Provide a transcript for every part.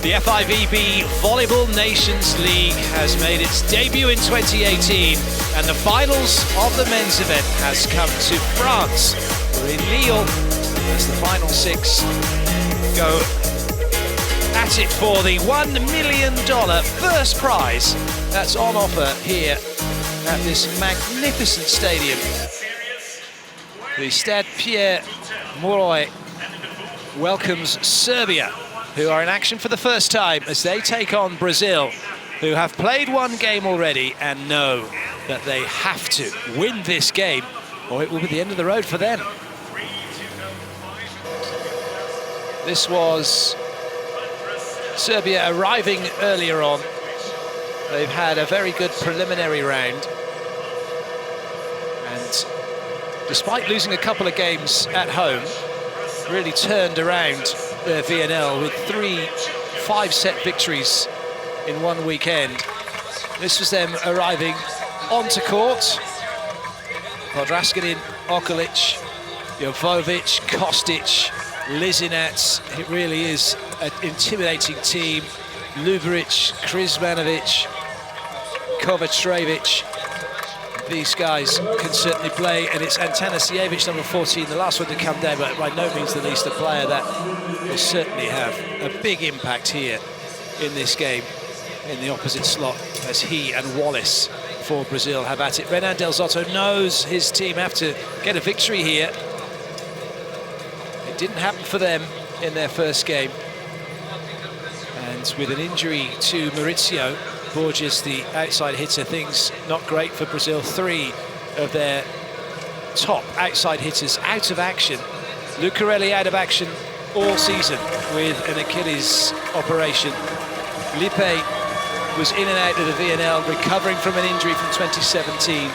The FIVB Volleyball Nations League has made its debut in 2018, and the finals of the men's event has come to France. We're in Lyon as the final six go at it for the $1 million first prize that's on offer here at this magnificent stadium. The Stade Pierre Mauroy welcomes Serbia, who are in action for the first time as they take on Brazil, who have played one game already and know that they have to win this game or it will be the end of the road for them. This was Serbia arriving earlier on. They've had a very good preliminary round, and despite losing a couple of games at home, really turned around their VNL with 3 5-set victories in one weekend. This was them arriving onto court. Podraskanin, Okolic, Jovovic, Kostic, Lizinats. It really is an intimidating team. Luberic, Krizmanovic, Kovacevic. These guys can certainly play, and it's Antanasijevic, number 14, the last one to come down, but by no means the least a player that will certainly have a big impact here in this game in the opposite slot, as he and Wallace for Brazil have at it. Renan Del Zotto knows his team have to get a victory here. It didn't happen for them in their first game, and with an injury to Maurizio Borges, the outside hitter, things not great for Brazil. 3 of their top outside hitters out of action. Lucarelli out of action all season with an Achilles operation. Lipe was in and out of the VNL, recovering from an injury from 2017.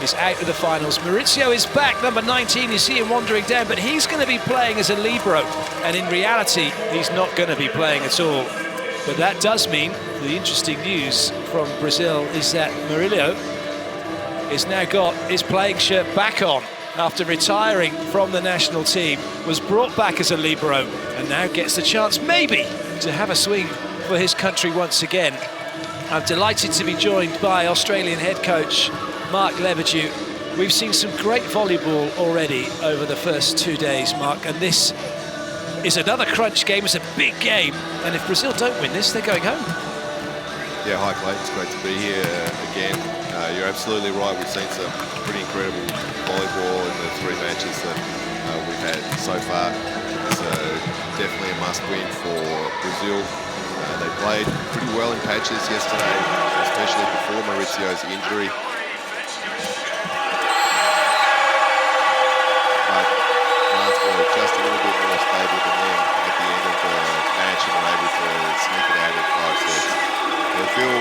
He's out of the finals. Maurizio is back, number 19. You see him wandering down, but he's going to be playing as a libero, and in reality, he's not going to be playing at all. But that does mean the interesting news from Brazil is that Murillo has now got his playing shirt back on after retiring from the national team, was brought back as a libero, and now gets the chance maybe to have a swing for his country once again. I'm delighted to be joined by Australian head coach Mark Lebedew. We've seen some great volleyball already over the first 2 days, Mark, and this is another crunch game. It's a big game, and if Brazil don't win this, they're going home. Yeah, hi Clay, it's great to be here again. You're absolutely right, we've seen some pretty incredible volleyball in the 3 matches that we've had so far. So definitely a must-win for Brazil. They played pretty well in patches yesterday, especially before Maurizio's injury. Just a little bit more stable than them at the end of the match, and were able to sneak it out in 5 sets. They feel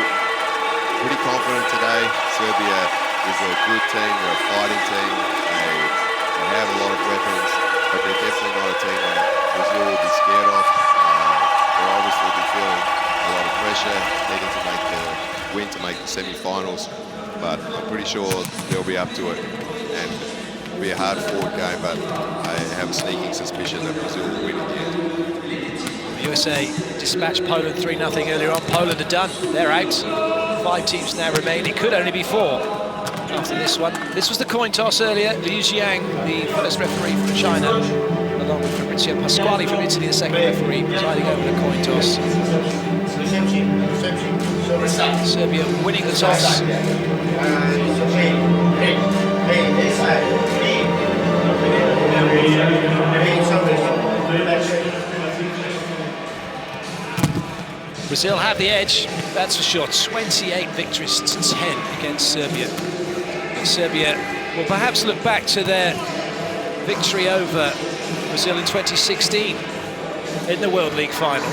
pretty confident today. Serbia is a good team, they're a fighting team, they have a lot of weapons, but they're definitely not a team that Brazil will be scared of. They'll obviously be feeling a lot of pressure, needing to make the win to make the semi-finals, but I'm pretty sure they'll be up to it. And it'll be a hard-fought game, but I have a sneaking suspicion that Brazil will win in the end. The USA dispatched Poland 3-0 earlier on. Poland are done, they're out. 5 teams now remain. It could only be 4 after this one. This was the coin toss earlier. Liu Jiang, the first referee from China, along with Fabrizio Pasquali from Italy, the second referee, presiding over the coin toss. Serbia winning the toss. Brazil have the edge, that's for sure. 28 victories to 10 against Serbia. And Serbia will perhaps look back to their victory over Brazil in 2016 in the World League final,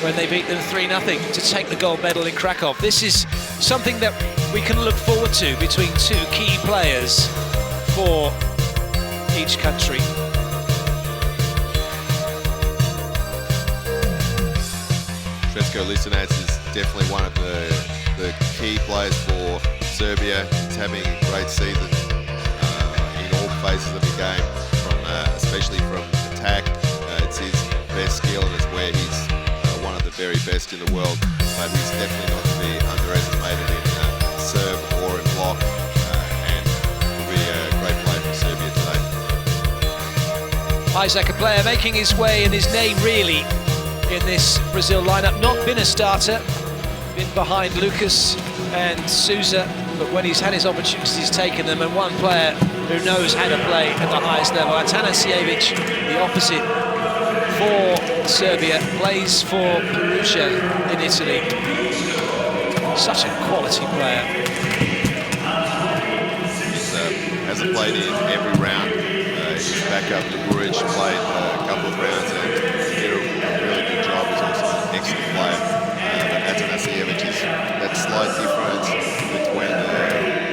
when they beat them 3-0 to take the gold medal in Krakow. This is something that we can look forward to between 2 key players for each country. Srećko Lisinec is definitely one of the key players for Serbia. He's having a great season in all phases of the game, especially from attack. It's his best skill, and it's where he's the very best in the world, but he's definitely not to be underestimated in serve or in block, and will be a great play for Serbia today. Isaac, a player making his way and his name really in this Brazil lineup. Not been a starter, been behind Lucas and Sousa, but when he's had his opportunities, he's taken them. And one player who knows how to play at the highest level, Atanasievich, the opposite for Serbia, plays for Perugia in Italy. Such a quality player. He hasn't played in every round. His backup to Buric played a couple of rounds and did a really good job. He's also an excellent player. But Atanasievich is that slight difference between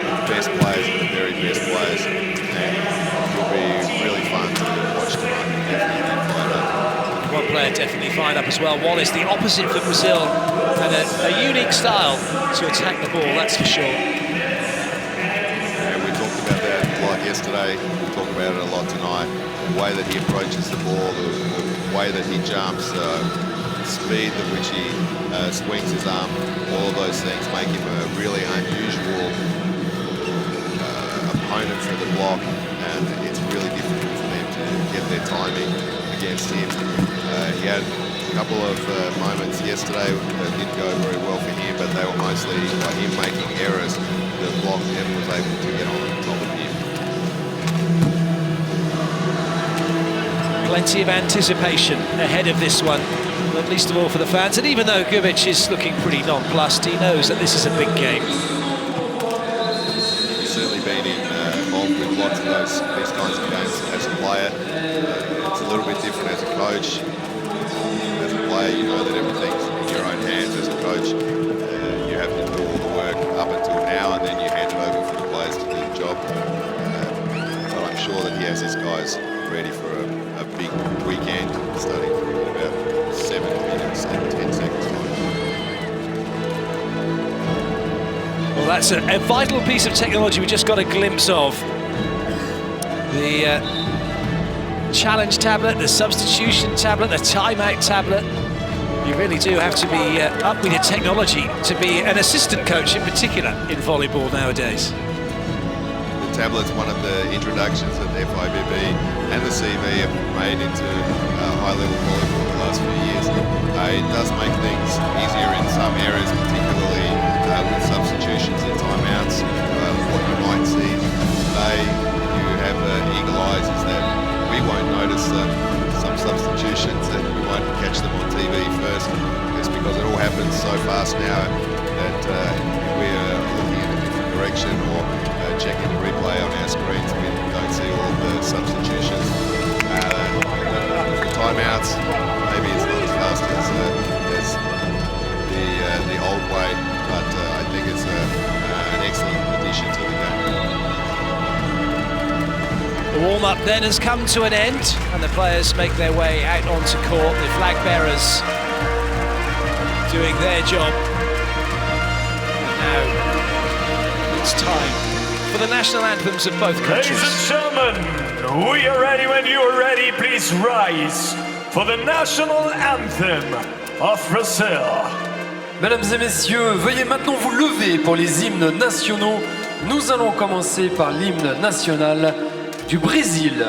the best players and the very best players. And it will be really fun to watch tonight. Definitely fired up. One player definitely fired up as well. Wallace, the opposite for Brazil, and a unique style to attack the ball, that's for sure. And we talked about that a lot yesterday. We'll talk about it a lot tonight. The way that he approaches the ball, the way that he jumps, the speed at which he swings his arm, all of those things make him a really unusual opponent for the block, and it's really difficult for them to get their timing against him. He had a couple of moments yesterday that didn't go very well for him, but they were mostly by him making errors. The block never was able to get on top of him. Plenty of anticipation ahead of this one, not least of all for the fans. And even though Gubic is looking pretty nonplussed, he knows that this is a big game. He's certainly been involved with lots of these kinds of games as a player. It's a little bit different as a coach. As a player, you know that everything's in your own hands. As a coach, you have to do all the work up until now, and then you hand it over for the players to do the job. But I'm sure that he has his guys ready for a big weekend, starting in about 7 minutes and 10 seconds time. Well, that's a vital piece of technology we just got a glimpse of. The challenge tablet, the substitution tablet, the timeout tablet. You really do have to be up with your technology to be an assistant coach in particular in volleyball nowadays. The tablet's one of the introductions that the FIVB and the CV have made into high-level volleyball in the last few years. It does make things easier in some areas, particularly with substitutions and timeouts. What you might see today, you have eagle eyes, is that we won't notice some substitutions, and we won't catch them on TV first. It's because it all happens so fast now that we're looking in a different direction or checking the replay on our screens. We don't see all of the substitutions. The timeouts, maybe it's not as fast as the old way, but I think it's an excellent addition to the game. The warm-up then has come to an end, and the players make their way out onto court. The flag bearers doing their job. And now it's time for the national anthems of both countries. Ladies and gentlemen, we are ready. When you are ready, please rise for the national anthem of Brazil. Mesdames et messieurs, veuillez maintenant vous lever pour les hymnes nationaux. Nous allons commencer par l'hymne national du Brésil.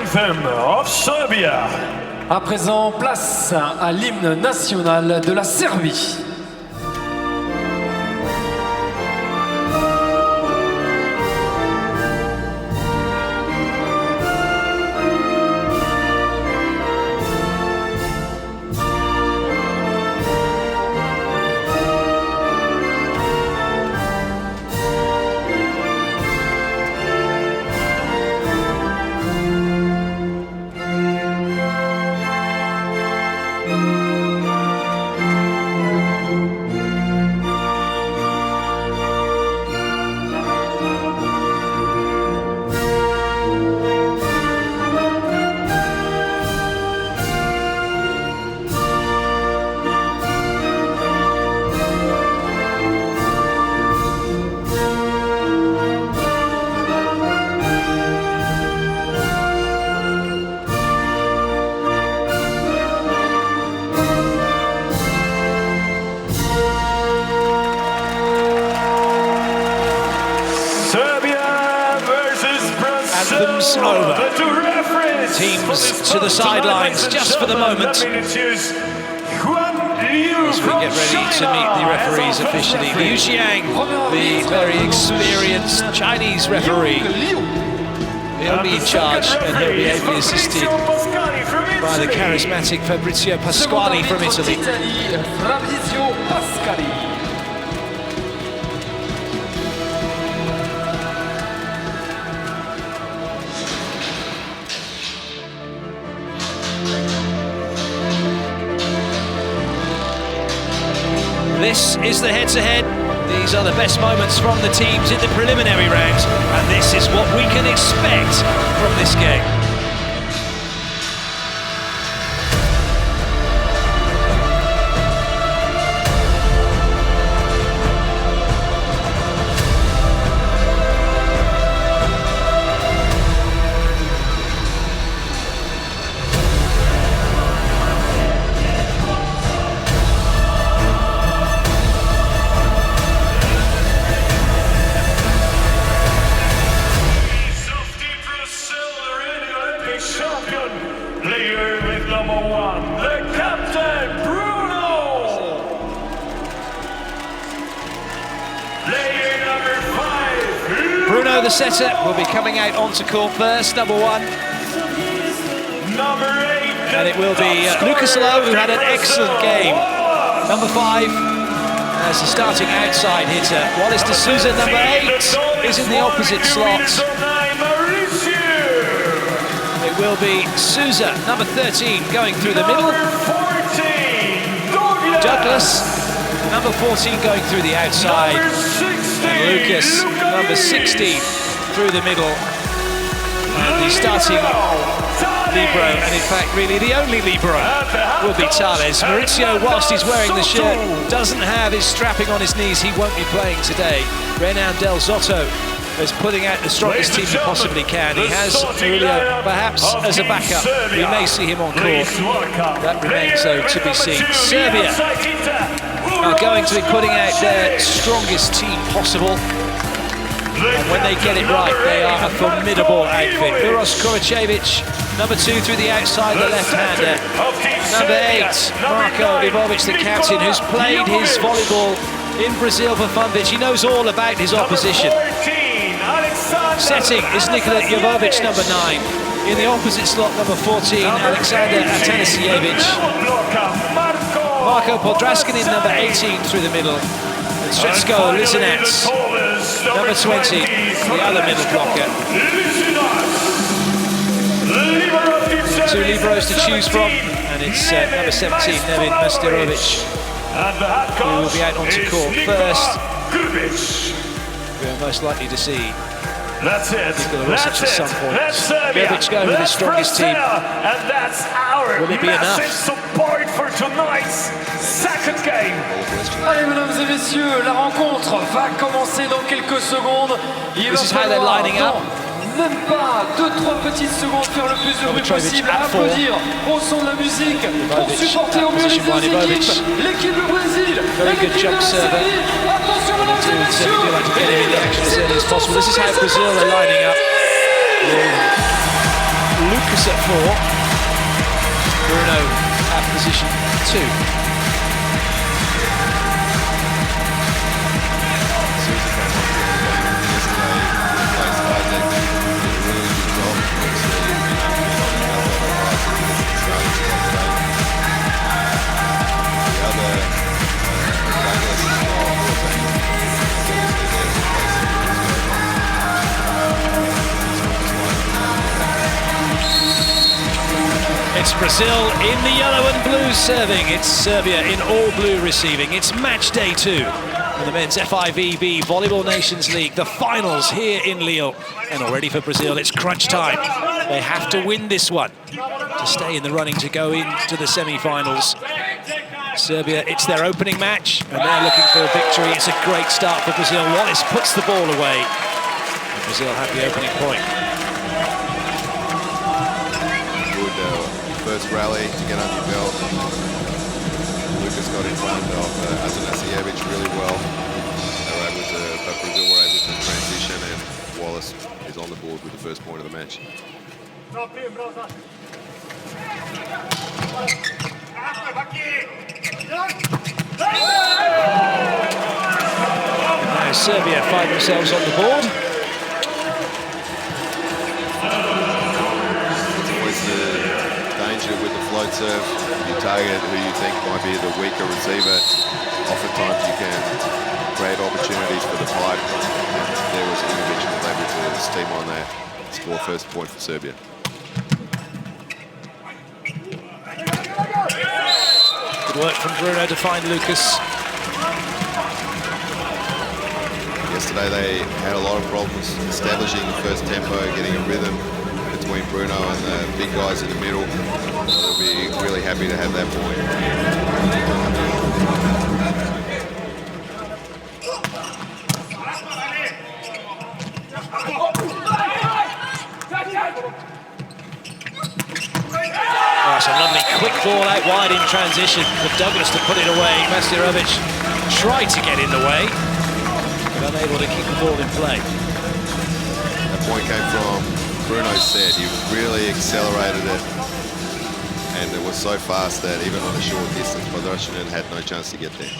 anthem of Serbia. À présent, place à l'hymne national de la Serbie. Anthems over. Teams to the sidelines just for the moment. As we get ready to meet the referees officially. Liu Xiang, the very experienced Chinese referee. He'll be in charge and he'll be ably assisted by the charismatic Fabrizio Pasquali from Italy. This is the head-to-head. These are the best moments from the teams in the preliminary round, and this is what we can expect from this game. Player with number 1, the captain, Bruno! Player number 5, Bruno, the setter, will be coming out onto court first, number 1. Number 8, and it will be Lucas Lowe, who had an excellent game. Number 5, as the starting outside hitter. Wallace de Souza, number 8, is in the opposite slot. It will be Souza, number 13, going through the middle. Douglas, number 14, going through the outside. And Lucas, number 16, through the middle. And the starting libero, and in fact really the only libero, will be Tales. Maurizio, whilst he's wearing the shirt, doesn't have his strapping on his knees. He won't be playing today. Renan Del Zotto is putting out the strongest team he possibly can. He has Murillo perhaps as a backup. We may see him on court. That remains though to be seen. Serbia are going to be putting out their strongest team possible. And when they get it right, they are a formidable outfit. Uros Kovacevic, number 2 through the outside, the left-hander. Number 8, Marko Ivovic, the captain, who's played his volleyball in Brazil for Funvic. He knows all about his opposition. Setting is Nikola Jovovic, number 9. In the opposite slot, number 14, Alexander Atanasievich. Marko Podraskinin, number 18, through the middle. And Sretsko Lizinats, number 20, the other middle blocker. 2 liberos to choose from, and it's number 17, Nevin Masterovic, who will be out onto court first. We are most likely to see That's it. That's at some point. Jovic going with his strongest team. And that's our Will it be enough? support for tonight's second game. Allez, mesdames et messieurs, la rencontre va commencer dans quelques secondes. Il This is how they're lining up. Même pas 2-3 petites secondes, faire le plus de bruit possible, applaudir au son de la musique pour supporter au mieux les deux équipes. L'équipe du Brésil et l'équipe des États-Unis. Attention, mesdames et messieurs. This is how Brazil are lining up. Lucas at 4. Bruno at position 2. It's Brazil in the yellow and blue serving. It's Serbia in all blue receiving. It's match day 2 in the men's FIVB Volleyball Nations League. The finals here in Lille. And already for Brazil, it's crunch time. They have to win this one to stay in the running to go into the semi-finals. Serbia, it's their opening match, and they're looking for a victory. It's a great start for Brazil. Wallace puts the ball away. And Brazil have the opening point. First rally to get under your belt. Lucas got in front of Atanasijevic really well. But Brazil were able to transition, and Wallace is on the board with the first point of the match. And now Serbia find themselves on the board. With the float serve, you target who you think might be the weaker receiver. Oftentimes you can create opportunities for the pipe, and there was Ivkovic who was able to steam on that, score first point for Serbia. Good work from Bruno to find Lucas. Yesterday they had a lot of problems establishing the first tempo, getting a rhythm between Bruno and the big guys in the middle. So they'll be really happy to have that point. Oh, that's a lovely quick ball out wide in transition for Douglas to put it away. Masirovic tried to get in the way, but unable to keep the ball in play. That point came from Bruno said. He really accelerated it, and it was so fast that even on a short distance, Podraščanin had no chance to get there.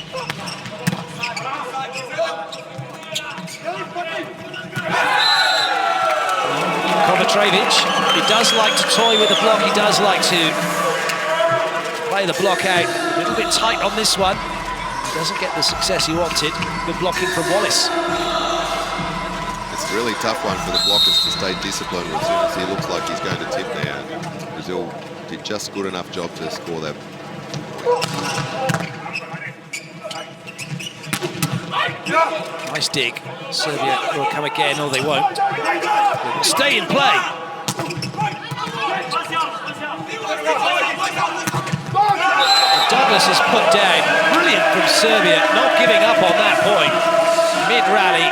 Kovačević, he does like to toy with the block. He does like to play the block out. A little bit tight on this one. He doesn't get the success he wanted. Good blocking from Wallace. It's a really tough one for the blockers to stay disciplined as soon as he looks like he's going to tip now. Brazil did just a good enough job to score that. Nice dig. Serbia will come again, or they won't. They will stay in play. Douglas is put down. Brilliant from Serbia, not giving up on that point. Mid-rally.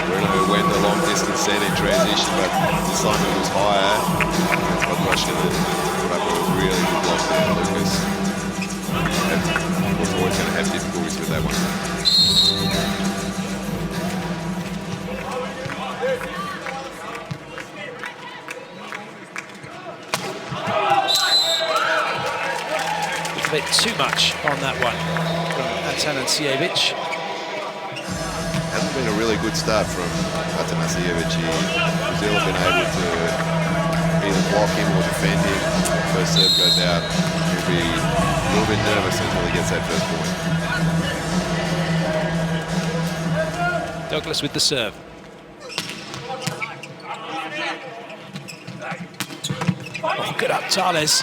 Bruno went the long distance set in transition, but this time it was higher. Podraščanin put up a really good block there, Lucas. Was always going to have difficulties with that one. A bit too much on that one from Atanasijevic. Hasn't been a really good start from Atanasijevic. Brazil have been able to either block him or defend him. First serve goes out. He'll be a little bit nervous until he gets that first point. Douglas with the serve. Oh, good up, Tales.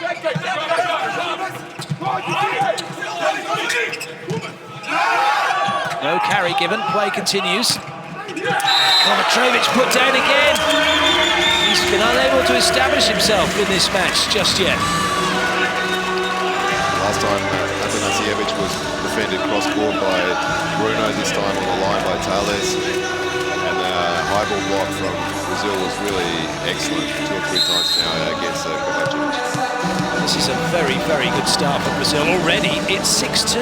No carry given, play continues. Kovačević put down again. He's been unable to establish himself in this match just yet. Last time Atanasijevic was defended cross-court by Bruno, this time on the line by Tales. And the high ball block from Brazil was really excellent 2 or 3 times now against Kovačević. This is a very, very good start for Brazil. Already it's 6-2.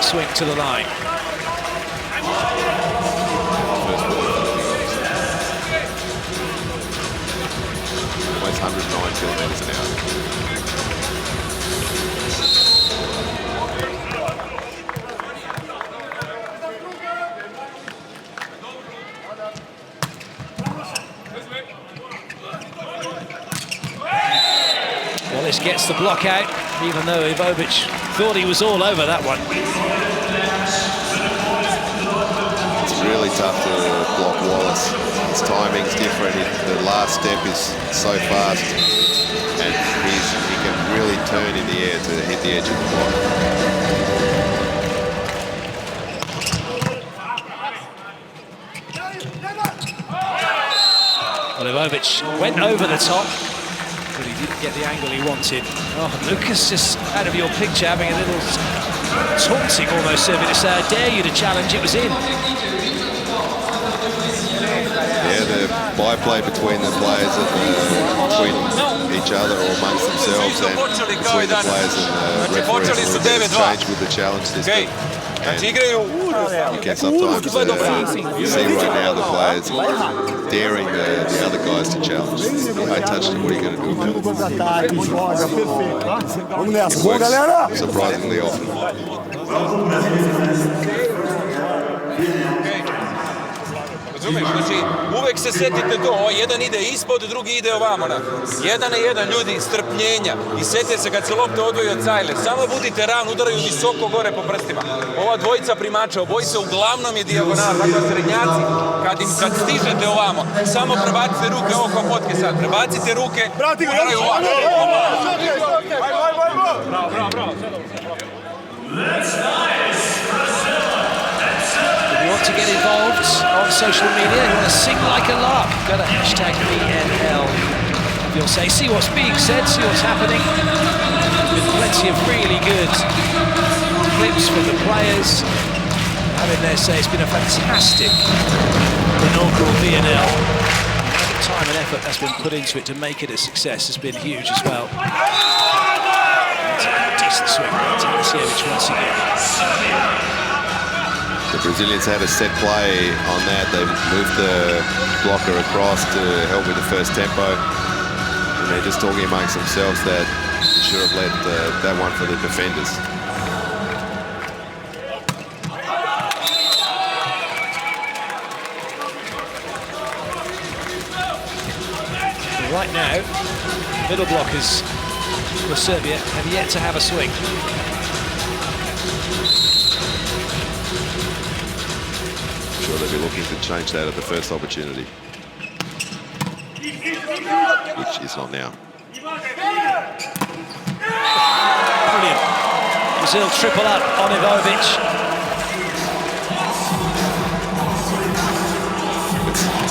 swing to the line. Almost 109 kilometres an hour. Wallace gets the block out, even though Ivovic thought he was all over that one. It's really tough to block Wallace. His timing's different. The last step is so fast, and he can really turn in the air to hit the edge of the block. Ivovic went over the top, but he didn't get the angle he wanted. Oh, Lucas just out of your picture having a little taunting almost serving to say, I dare you to challenge, it was in. Yeah, the byplay between the players and between each other or amongst themselves and between the players and the referees will change with the challenge system. And you can sometimes see right now the players daring the other guys to challenge. I touched it, what are you going to do about it? It works surprisingly often. Znači, uvek se setite to, jedan ide ispod, drugi ide ovamo. Jedan na jedan, ljudi, strpljenja. I setite se kad se lopta odvoji od cajle. Samo budite ravno, udaraju visoko gore po prstima. Ova dvojica primača, obojica uglavnom je dijagonal, dakle srednjaci. Kad stižete ovamo, samo prebacite ruke, ovo kao potke sad. Prebacite ruke, udaraju ovamo. Bravo. If you want to get involved on social media, you want to sing like a lark, go to hashtag VNL. You'll say, see what's being said, see what's happening. With plenty of really good clips from the players. Having their say, it's been a fantastic inaugural VNL. The time and effort that's been put into it to make it a success has been huge as well. That's a decent swing by Tanasiewicz once again. The Brazilians had a set play on that. They moved the blocker across to help with the first tempo. And they're just talking amongst themselves that should have let that one for the defenders. Right now, middle blockers for Serbia have yet to have a swing. Sure, they'll be looking to change that at the first opportunity, which is not now. Brilliant. Brazil triple up on Ivovic.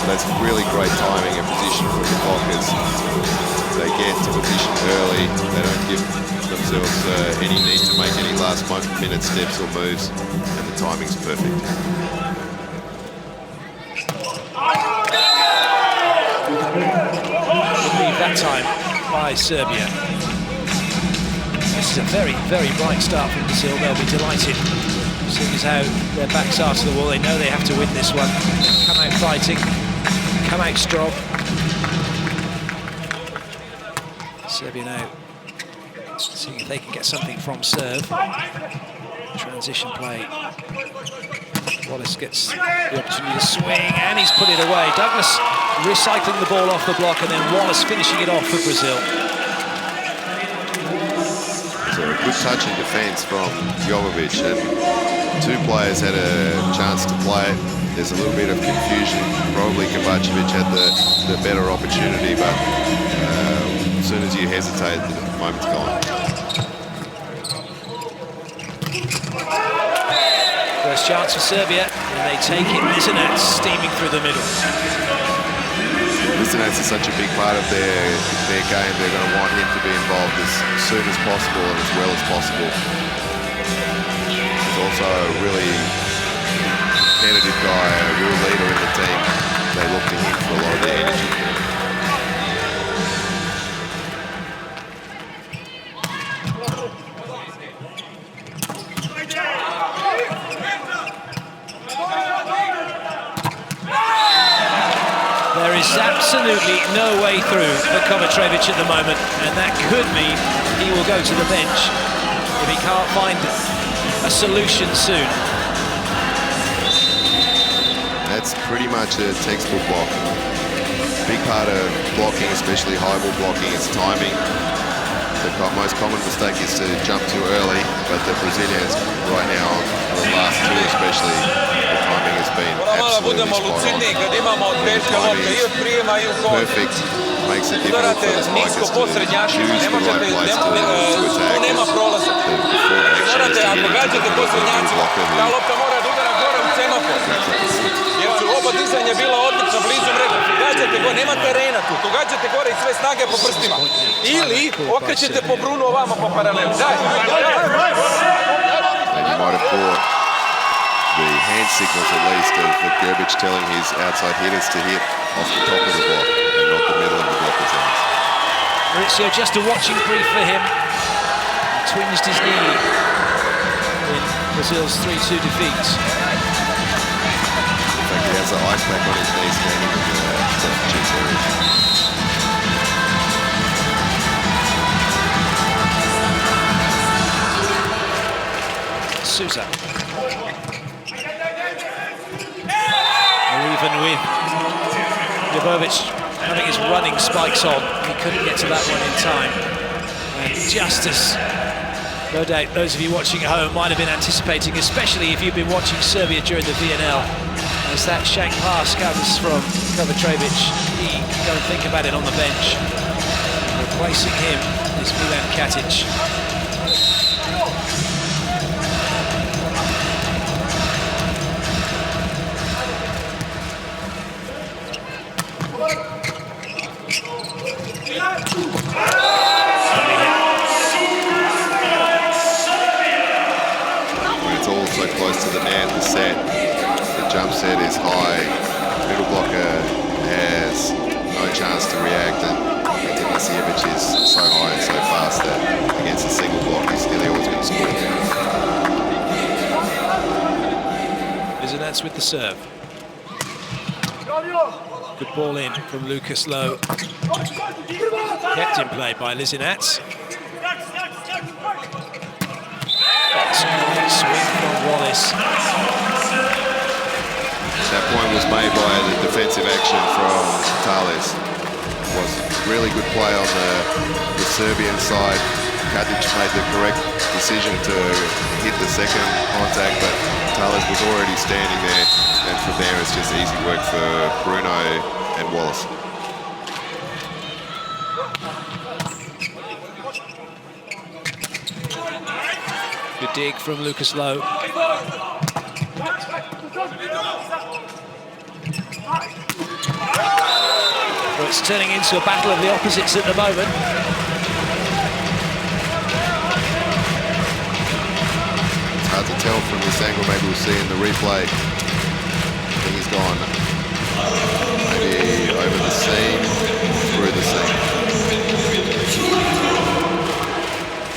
That's really great timing and position for the blockers. They get to position early. They don't give themselves any need to make any last-minute steps or moves, and the timing's perfect. Leave that time by Serbia. This is a very, very bright start from Brazil. They'll be delighted, seeing as how their backs are to the wall. They know they have to win this one. Come out fighting, come out strong. Serbia now seeing if they can get something from serve. Transition play. Wallace gets the opportunity to swing, and he's put it away. Douglas recycling the ball off the block, and then Wallace finishing it off for Brazil. So a good touch in defence from Jovovic, and two players had a chance to play it. There's a little bit of confusion. Probably Kovacevic had the better opportunity, but as soon as you hesitate, the moment's gone. First chance for Serbia, and they take it. Lisanats steaming through the middle. Lisanats is such a big part of their game. They're going to want him to be involved as soon as possible and as well as possible. He's also a really competitive guy, a real leader in the team. They look to him for a lot of their energy. There is absolutely no way through for Kovacevic at the moment, and that could mean he will go to the bench if he can't find a solution soon. That's pretty much a textbook block. Big part of blocking, especially high ball blocking, is timing. The most common mistake is to jump too early, but the Brazilians right now, the last two especially, the timing has been absolutely spot on. Perfect, makes it difficult for the strikers to choose the right place to attack. Oba dizanja bila odlična, blizu mreže. Gađate gore, nema terena tu, to gađate gore i sve snage po prstima. Ili okrećete po Bruno ovamo po paralelu. Daj, And you might have caught the hand signals at least of Grbić telling his outside hitters to hit off the top of the block and not the middle of the block as hands. Maurizio, just a watching brief for him. He twinged his knee in Brazil's 3-2 defeat. He has an ice pack on his knee standing in the substitutes area. Sousa. Even with Ljubovic having his running spikes on, he couldn't get to that one in time. And just as, no doubt, those of you watching at home might have been anticipating, especially if you've been watching Serbia during the VNL, as that shank pass comes from Kovacevic, he go and think about it on the bench. Replacing him is Milan Katic. When it's all so close to the net, the set, the jump set is high, middle blocker has no chance to react, and Tanasijevic is so high and so fast that against a single block he's nearly always going to score. Lizinats with the serve. Good ball in from Lucas Lowe. Kept in play by Lizinats. Great swing from Wallace. That point was made by the defensive action from Thales. It was really good play on the Serbian side. Katic made the correct decision to hit the second contact, but Thales was already standing there, and from there it's just easy work for Bruno and Wallace. Good dig from Lucas Lowe. Well, it's turning into a battle of the opposites at the moment. It's hard to tell from this angle, maybe we'll see in the replay. I think he's gone maybe over the seam, through the seam.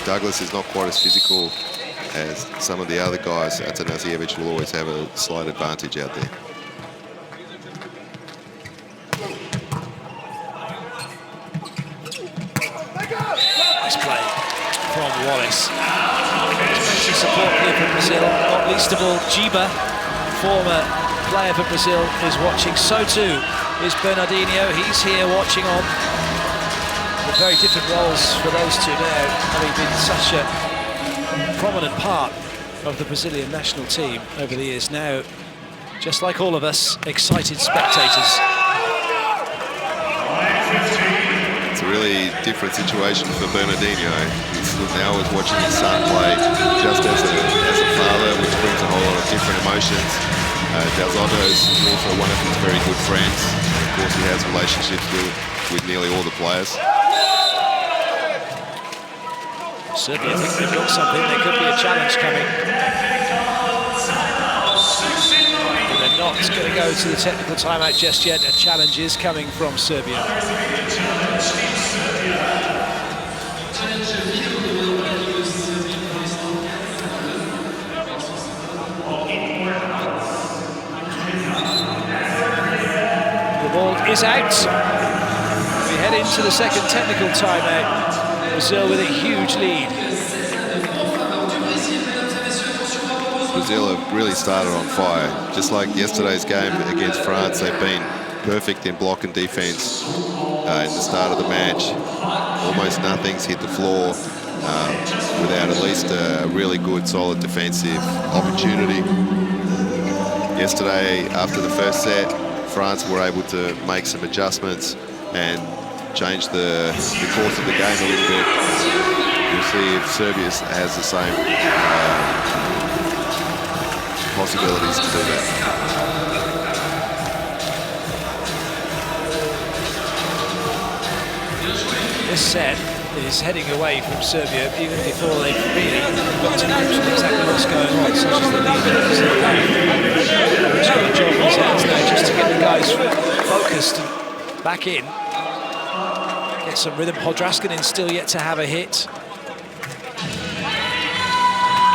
Douglas is not quite as physical as some of the other guys. Tanasijevic will always have a slight advantage out there. Nice play from Wallace. Plenty of support here from Brazil, not least of all Giba, former player for Brazil, is watching. So too is Bernardinho. He's here watching on. With very different roles for those two now, having been such a prominent part of the Brazilian national team over the years. Now, just like all of us, excited spectators. It's a really different situation for Bernardinho. He's now is watching his son play just as a father, which brings a whole lot of different emotions. Dalzotto is also one of his very good friends. Of course, he has relationships with nearly all the players. Certainly, I think they've got something. There could be a challenge coming. And they're not going to go to the technical timeout just yet. A challenge is coming from Serbia. The ball is out. We head into the second technical timeout. Brazil with a huge lead. Brazil have really started on fire. Just like yesterday's game against France, they've been perfect in block and defense in the start of the match. Almost nothing's hit the floor without at least a really good, solid defensive opportunity. Yesterday, after the first set, France were able to make some adjustments and change the course of the game a little bit. We'll see if Serbia has the same possibilities to do that. This set is heading away from Serbia even before they've really got to grips with exactly what's going on, such as the lead that is in the game. He's got a job in his hands now just to get the guys focused and back in. Get some rhythm. Podraskanin still yet to have a hit.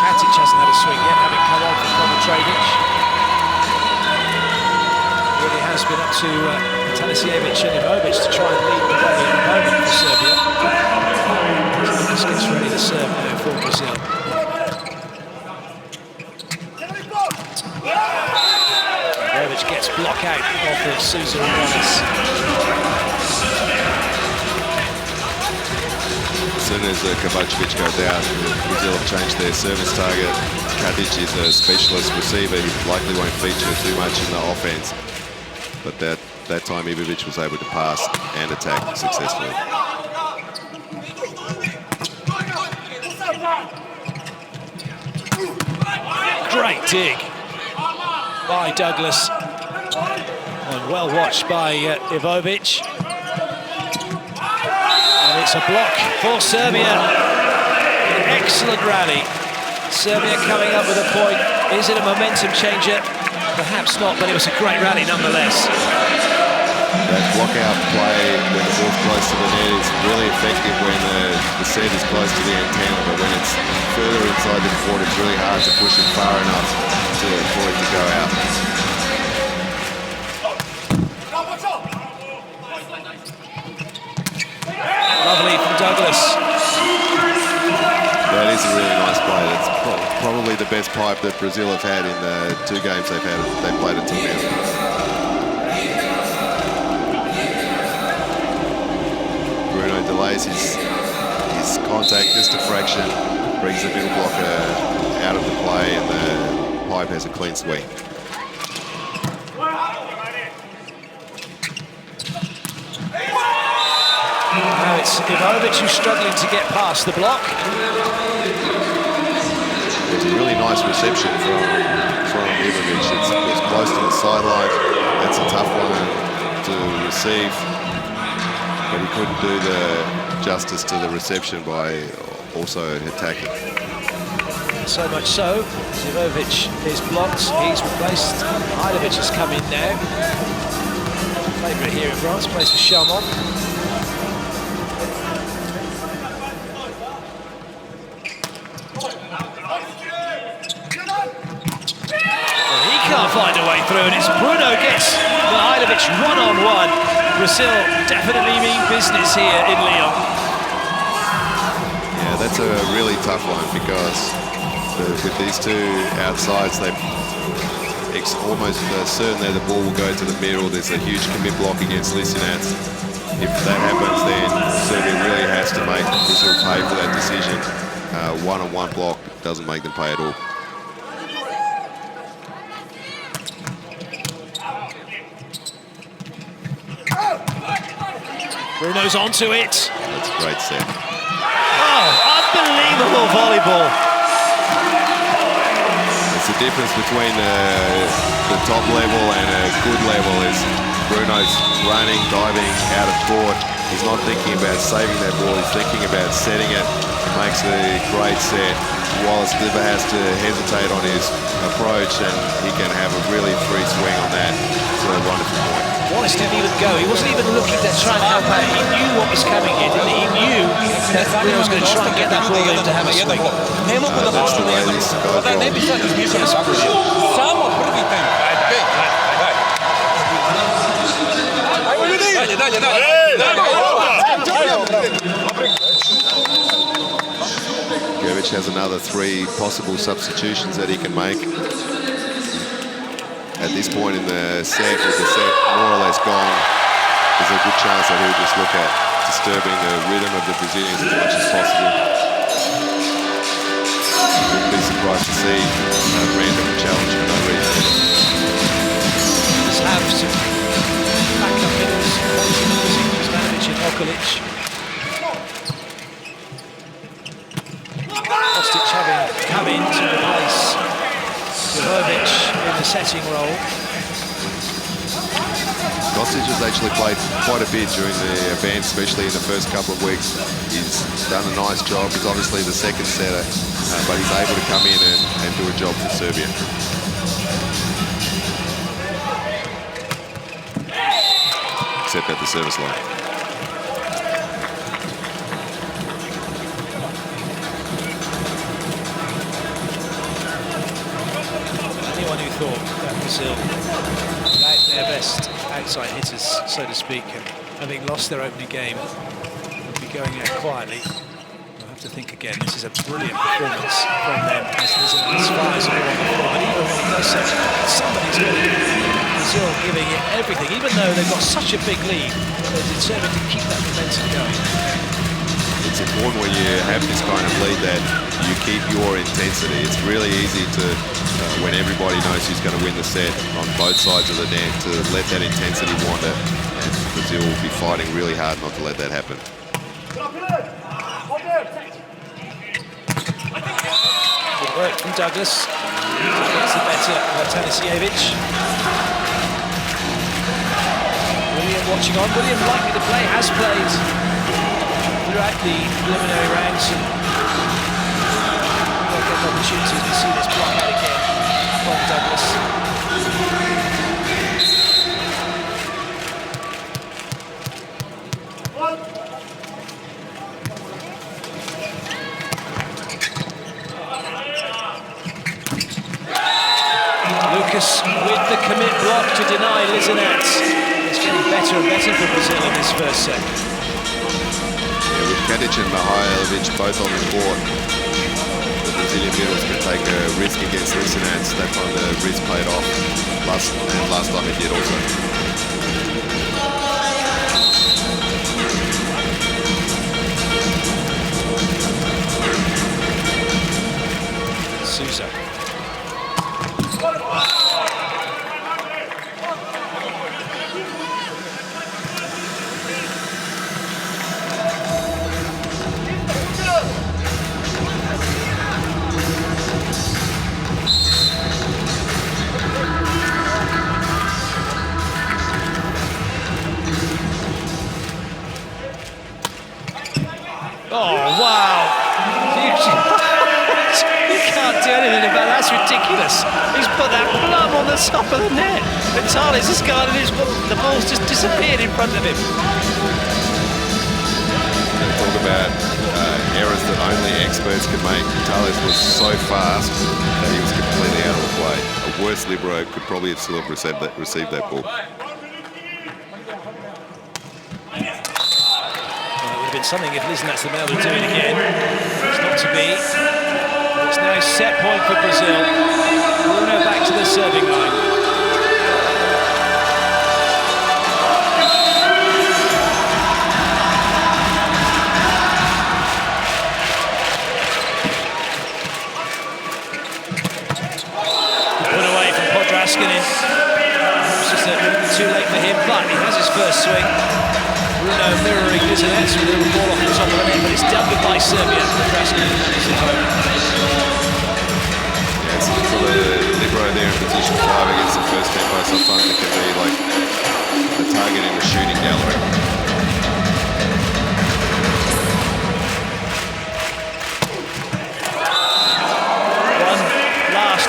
Katic hasn't had a swing yet, having come on from Kovacevic. Really has been up to Tanasiewicz and Ivovic to try and lead the way at the moment for Serbia. This gets ready to serve now for Brazil. Ivovic gets block out off of Sousa Ramones. As soon as Kovacevic goes out, Brazil have changed their service target. Katic is a specialist receiver. He likely won't feature too much in the offense. But that time Ivovic was able to pass and attack successfully. Great dig by Douglas. And well watched by Ivovic. And it's a block for Serbia. An excellent rally. Serbia coming up with a point. Is it a momentum changer? Perhaps not, but it was a great rally nonetheless. That block-out play when the ball's close to the net is really effective when the set is close to the antenna, but when it's further inside the court, it's really hard to push it far enough for it to go out. Lovely from Douglas. That is a really nice play. It's probably the best pipe that Brazil have had in the 2 games they've played until now. Bruno delays his contact just a fraction, brings the middle blocker out of the play, and the pipe has a clean swing. Now it's Ivovic who's struggling to get past the block. It's a really nice reception from Ivovic. It's close to the sideline. That's a tough one to receive, but he couldn't do the justice to the reception by also attacking. So much so, Ivovic is blocked. He's replaced. Ivovic has come in now. Favourite here in France, plays for Chaumont. Can't find a way through, and it's Bruno gets Mihailovic one-on-one. Brazil definitely mean business here in Lyon. Yeah, that's a really tough one because with these 2 outsides, they're almost certain that the ball will go to the middle. There's a huge commit block against Lisinac. If that happens, then Serbia really has to make Brazil pay for that decision. One-on-one block doesn't make them pay at all. Bruno's onto it. That's a great set. Oh, unbelievable volleyball. It's the difference between the top level and a good level is Bruno's running, diving out of court. He's not thinking about saving that ball, he's thinking about setting it. He makes a great set. Wallace never has to hesitate on his approach, and he can have a really free swing on that. It's a wonderful point. Wallace didn't even go. He wasn't even looking to try and help out. He knew what was coming here, didn't he? He knew that Bruno was going to try and get that ball in to have a swing. That's the way these guys roll. Samo prvi tempo. Ajde, 5. dalje. Gervich has another 3 possible substitutions that he can make. At this point in the set, with the set more or less gone, there's a good chance that he'll just look at disturbing the rhythm of the Brazilians as much as possible. Wouldn't be surprised to see a random challenge for no reason. Just have some backup hitters, Kuzmanovic and Okolic. Kostic having come in to replace Jovovic in the setting role. Kostic has actually played quite a bit during the event, especially in the first couple of weeks. He's done a nice job. He's obviously the second setter, but he's able to come in and do a job for Serbia. Except at the service line. Anyone who thought that Brazil, without their best outside hitters, so to speak, and having lost their opening game, would be going out quietly. I'll have to think again. This is a brilliant performance from them as Brazil fires all on the floor. But even when it does so, somebody's got to Brazil giving it everything, even though they've got such a big lead, they're determined to keep that momentum going. It's important when you have this kind of lead that you keep your intensity. It's really easy to, when everybody knows who's going to win the set on both sides of the net, to let that intensity wander, and Brazil will be fighting really hard not to let that happen. Good work from Douglas. Gets the better of Atanasievich. William watching on. William likely to play, has played throughout the preliminary rounds. And we'll get opportunities to see this block out again from Douglas. Lucas with the commit block to deny Lizinat. It's getting better and better for Brazil in this first set. Yeah, with Kadic and Mihailovic both on the court, the Brazilian middles can take a risk against Lizinat. That time the risk paid off. Last time it did also. Souza. Oh, wow. You can't do anything about that. That's ridiculous. He's put that plum on the top of the net. Vitalis has gone and the ball's just disappeared in front of him. Talk about errors that only experts can make. Vitalis was so fast that he was completely out of the play. A worse libero could probably have still received that ball. Been something if Lizinat's been able to do it again. It's not to be. It's now set point for Brazil. Bruno back to the serving line. Put away from Podraskinin. It's just too late for him, but he has his first swing. Bruno mirroring Lizinat's with a little ball off the top of the net, but it's dealt with by Serbia. Podraskinin is at home. Yeah, it's for the libero there in position 5 against the first tempo. Sometimes it can be like a target in a shooting gallery.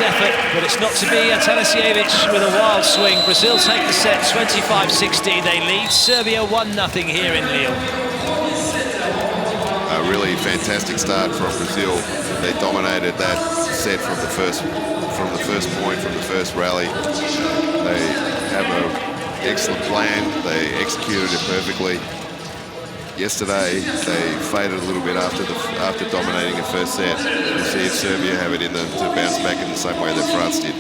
Effort, but it's not to be. Atanasievich with a wild swing. Brazil take the set 25-16. They lead Serbia 1-0 here in Lille. A really fantastic start from Brazil. They dominated that set from the first point, from the first rally. They have a excellent plan. They executed it perfectly. Yesterday, they faded a little bit after dominating the first set. We'll see if Serbia have it in them to bounce back in the same way that France did.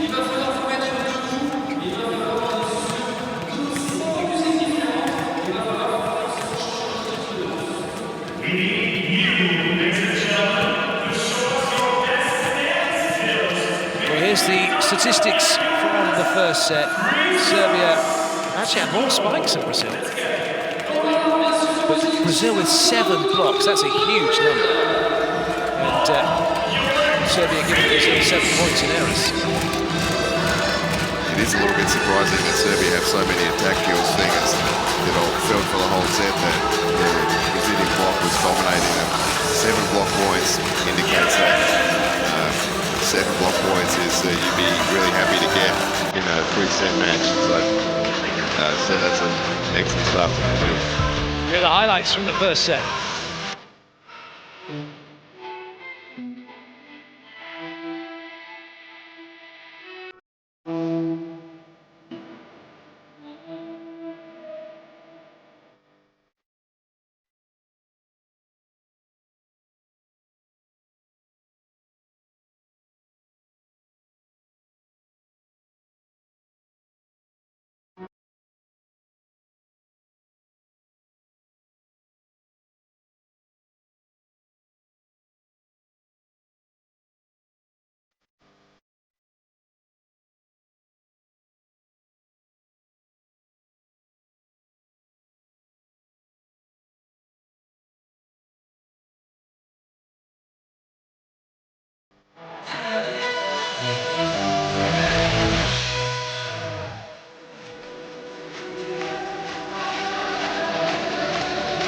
Well, here's the statistics from the first set. Serbia actually had more spikes than Brazil. But Brazil with 7 blocks, that's a huge number. And Serbia giving Brazil 7 points in errors. It is a little bit surprising that Serbia have so many attack kills, thing as it all felt for the whole set that the Brazilian block was dominating them. 7 block points indicates that 7 block points is you'd be really happy to get in a 3-set match. So that's an excellent stuff. Here are the highlights from the first set.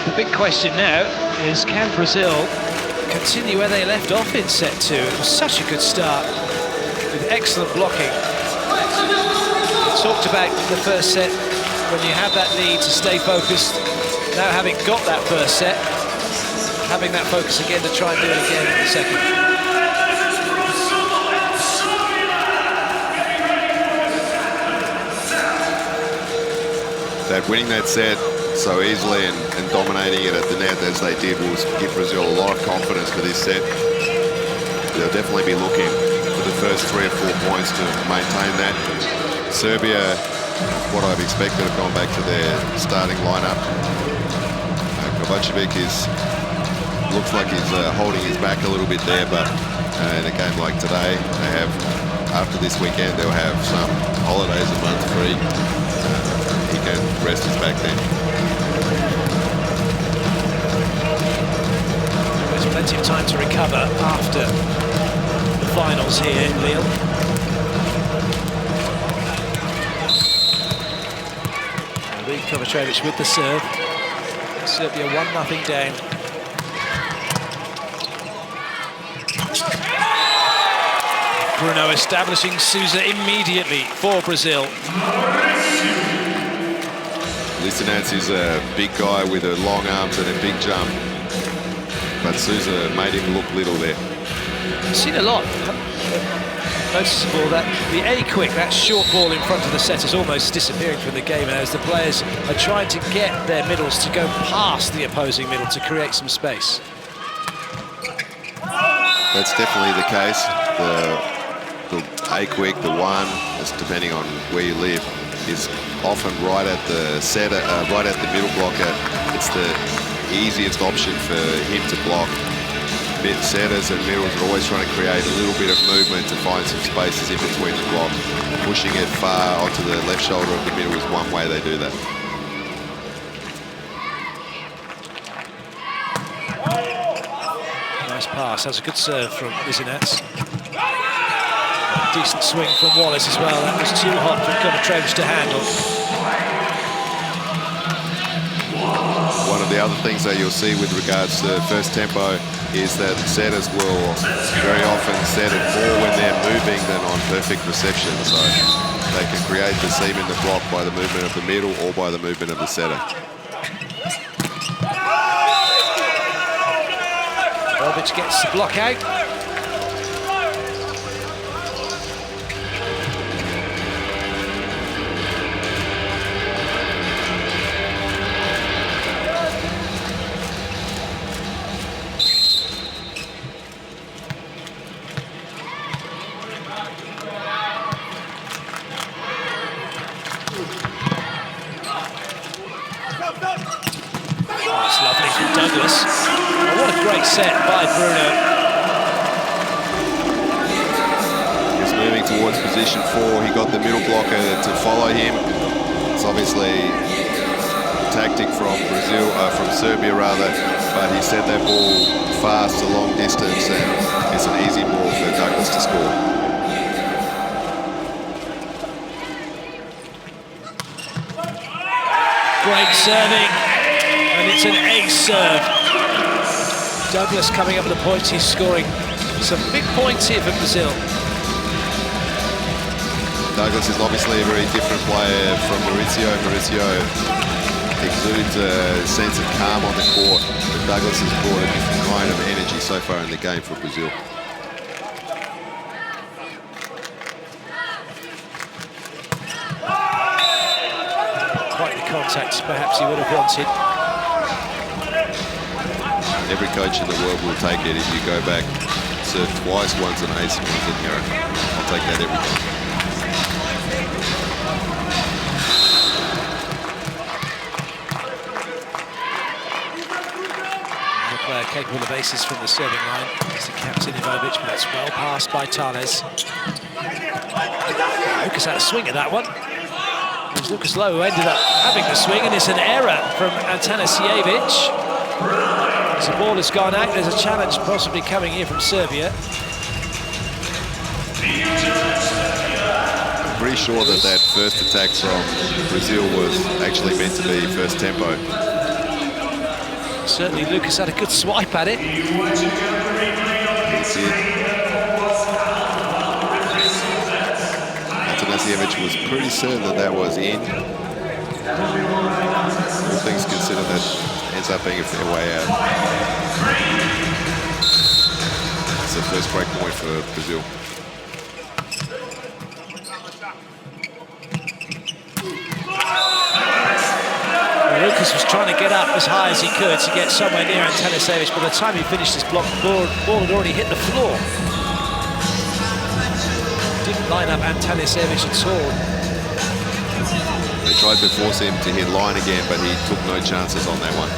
The big question now is, can Brazil continue where they left off in set 2? It was such a good start with excellent blocking. We talked about the first set, when you have that lead to stay focused. Now having got that first set, having that focus again to try and do it again in the second. That winning that set so easily and dominating it at the net as they did will give Brazil a lot of confidence for this set. They'll definitely be looking for the first 3 or 4 points to maintain that. Serbia, what I've expected, have gone back to their starting lineup. Kovacevic looks like he's holding his back a little bit there, but in a game like today, they have, after this weekend, they'll have some holidays, a month free. He can rest his back then. There's plenty of time to recover after the finals here in Lille. Kovacevic with the serve. Serbia 1-0 down. Bruno establishing Sousa immediately for Brazil. Lisinats is a big guy with a long arms and a big jump, but Sousa made him look little there. I've seen a lot. Noticeable that the A-quick, that short ball in front of the set, is almost disappearing from the game, and as the players are trying to get their middles to go past the opposing middle to create some space. That's definitely the case. The A-quick, the one, depending on where you live, is often right at the setter, right at the middle blocker. It's the easiest option for him to block. Setters and middles are always trying to create a little bit of movement to find some spaces in between the block. Pushing it far onto the left shoulder of the middle is one way they do that. Nice pass. That's a good serve from Lisinats. Decent swing from Wallace as well. That was too hot for Kovacevic to handle. One of the other things that you'll see with regards to first tempo is that setters will very often set it more when they're moving than on perfect reception. So they can create the seam in the block by the movement of the middle or by the movement of the setter. Orbic gets the block out. Douglas. Oh, what a great set by Bruno. He's moving towards position 4. He got the middle blocker to follow him. It's obviously a tactic from Brazil, from Serbia rather, but he sent that ball fast a long distance, and it's an easy ball for Douglas to score. Great serving, and it's an ace serve. Douglas coming up with the points. He's scoring some big points here for Brazil. Douglas is obviously a very different player from Maurizio. Maurizio exudes a sense of calm on the court, but Douglas has brought a different kind of energy so far in the game for Brazil. Quite the contact perhaps he would have wanted. Every coach in the world will take it if you go back, serve twice, once an ace, once an error. I'll take that every time. Player capable of aces from the serving line. It's the captain Ivanovic, but that's well passed by Tales. Lucas had a swing at that one. It was Lucas Lowe who ended up having the swing, and it's an error from Atanasievich. As the ball has gone out, there's a challenge possibly coming here from Serbia. I'm pretty sure that that first attack from Brazil was actually meant to be first tempo. Certainly Lucas had a good swipe at it. Atanasievich was pretty certain that that was in. All things considered, that ends up being a fair way out. It's the first break point for Brazil. Lucas was trying to get up as high as he could to get somewhere near Atanasievich. By the time he finished his block, the ball had already hit the floor. Didn't line up Atanasievich at all. They tried to force him to hit line again, but he took no chances on that one.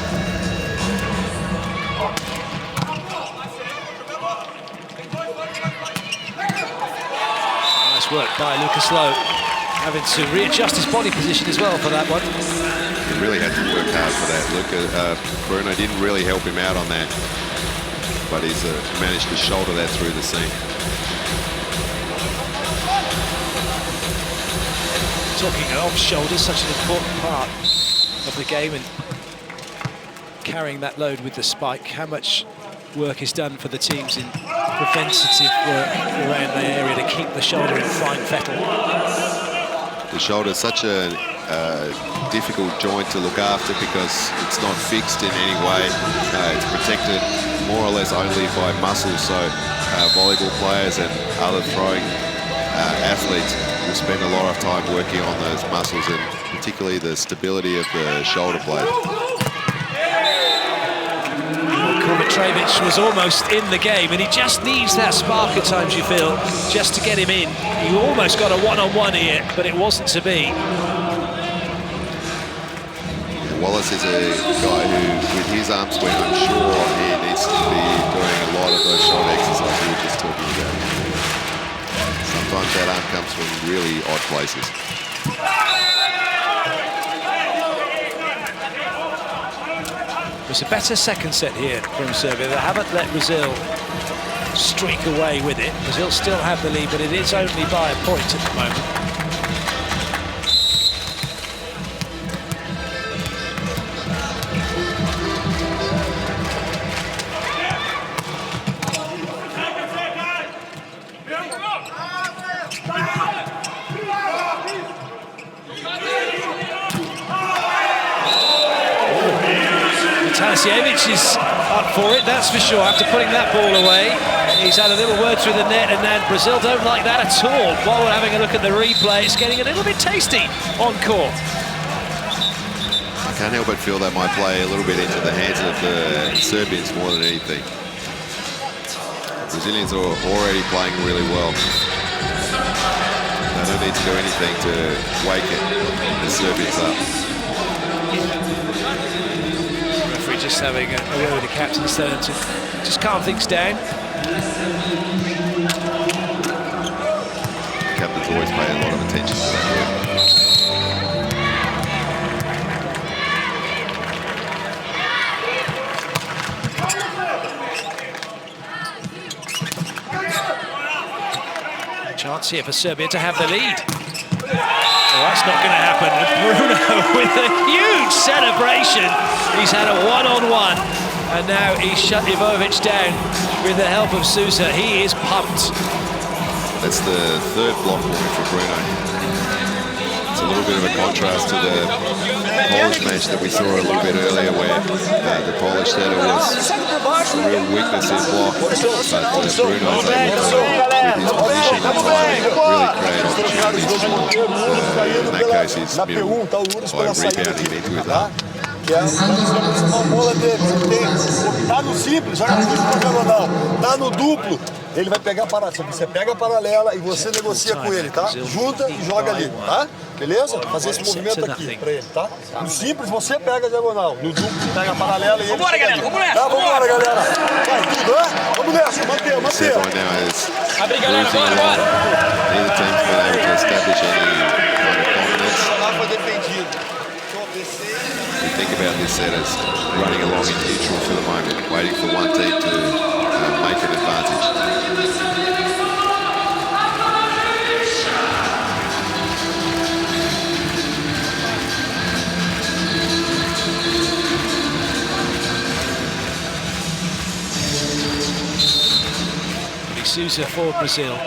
Nice work by Lucas Lowe. Having to readjust his body position as well for that one. He really had to work hard for that. Bruno didn't really help him out on that, but he's managed to shoulder that through the seam. Talking of shoulders, such an important part of the game, and carrying that load with the spike. How much work is done for the teams in preventative work around the area to keep the shoulder in fine fettle? The shoulder is such a difficult joint to look after because it's not fixed in any way. It's protected more or less only by muscles, so volleyball players and other throwing athletes will spend a lot of time working on those muscles, and particularly the stability of the shoulder blade. Kovacevic was almost in the game, and he just needs that spark at times, you feel, just to get him in. He almost got a one-on-one here, but it wasn't to be. Wallace is a guy who, with his arm swing, I'm sure he needs to be doing a lot of those shoulder exercises we were just talking about. Sometimes that arm comes from really odd places. It was a better second set here from Serbia. They haven't let Brazil streak away with it. Brazil still have the lead, but it is only by a point at the moment. Atanasievich is up for it, that's for sure, after putting that ball away. He's had a little word through the net, and then Brazil don't like that at all. While we're having a look at the replay, it's getting a little bit tasty on court. I can't help but feel that might play a little bit into the hands of the Serbians more than anything. Brazilians are already playing really well. They don't need to do anything to wake the Serbians up. just having a word with the captain, telling him to just calm things down. Captains always pay a lot of attention to that word. Chance here for Serbia to have the lead. Well, that's not going to happen. And Bruno with a huge celebration. He's had a one-on-one, and now he's shut Ivovic down with the help of Sousa. He is pumped. That's the third block point for Bruno. It's a little bit of a contrast to the Polish match that we saw a little bit earlier, where the Polish setter was a real weakness in block, but Bruno's able to, with his position and timing, really create opportunities. In that case, he's middle by rebounding into his arm. Que é a bola dele, tá no simples, joga no diagonal, tá no duplo, ele vai pegar paralela, você pega a paralela e você negocia com ele, tá? Junta e joga ali, tá? Beleza? Fazer esse movimento aqui pra ele, tá? No simples você pega a diagonal, no duplo você pega a paralela e ele Vambora, galera, vamos nessa! Tá, vambora, galera! Vai, tudo, né? Vamos nessa, manter, manter! Right now is Abri, galera, bora, bora! Neither team's been able to establish any kind of dominance. Lá foi defendido. We think about this set as running along in neutral for the moment, waiting for one team to make an advantage. Sousa for Brazil.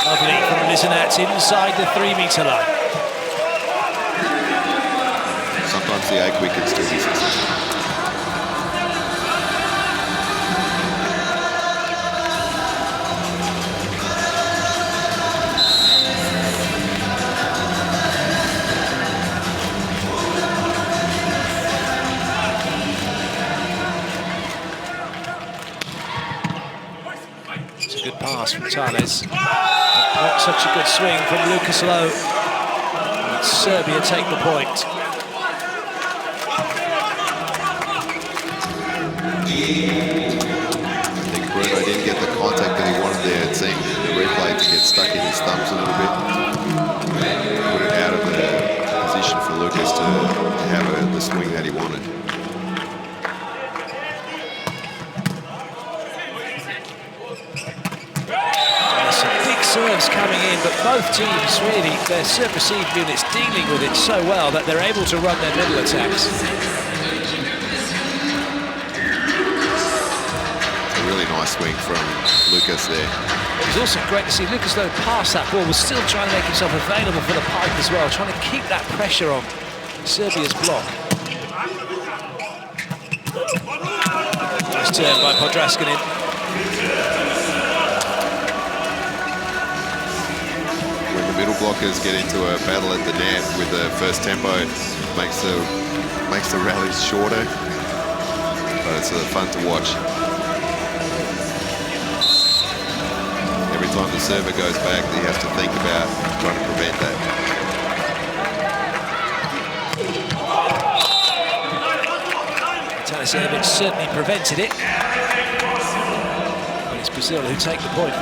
Lovely from Lisanats inside the 3-meter line. Sometimes the 8 wickets do be successful. Good pass from Tales. Not such a good swing from Lucas Lowe. And Serbia take the point. I think Bruno didn't get the contact that he wanted there. It seemed the replay to get stuck in his thumbs a little bit. Put it out of the position for Lucas to have the swing that he wanted. Serves coming in, but both teams really, their serve-receive units dealing with it so well that they're able to run their middle attacks. A really nice swing from Lucas there. It was also great to see Lucas Lowe pass that ball, was still trying to make himself available for the pipe as well, trying to keep that pressure on Serbia's block. Nice turn by Podraskanin. Middle blockers get into a battle at the net with the first tempo, makes the rallies shorter, but it's fun to watch. Every time the server goes back, you have to think about trying to prevent that. Tanisevic certainly prevented it, but it's Brazil who take the point.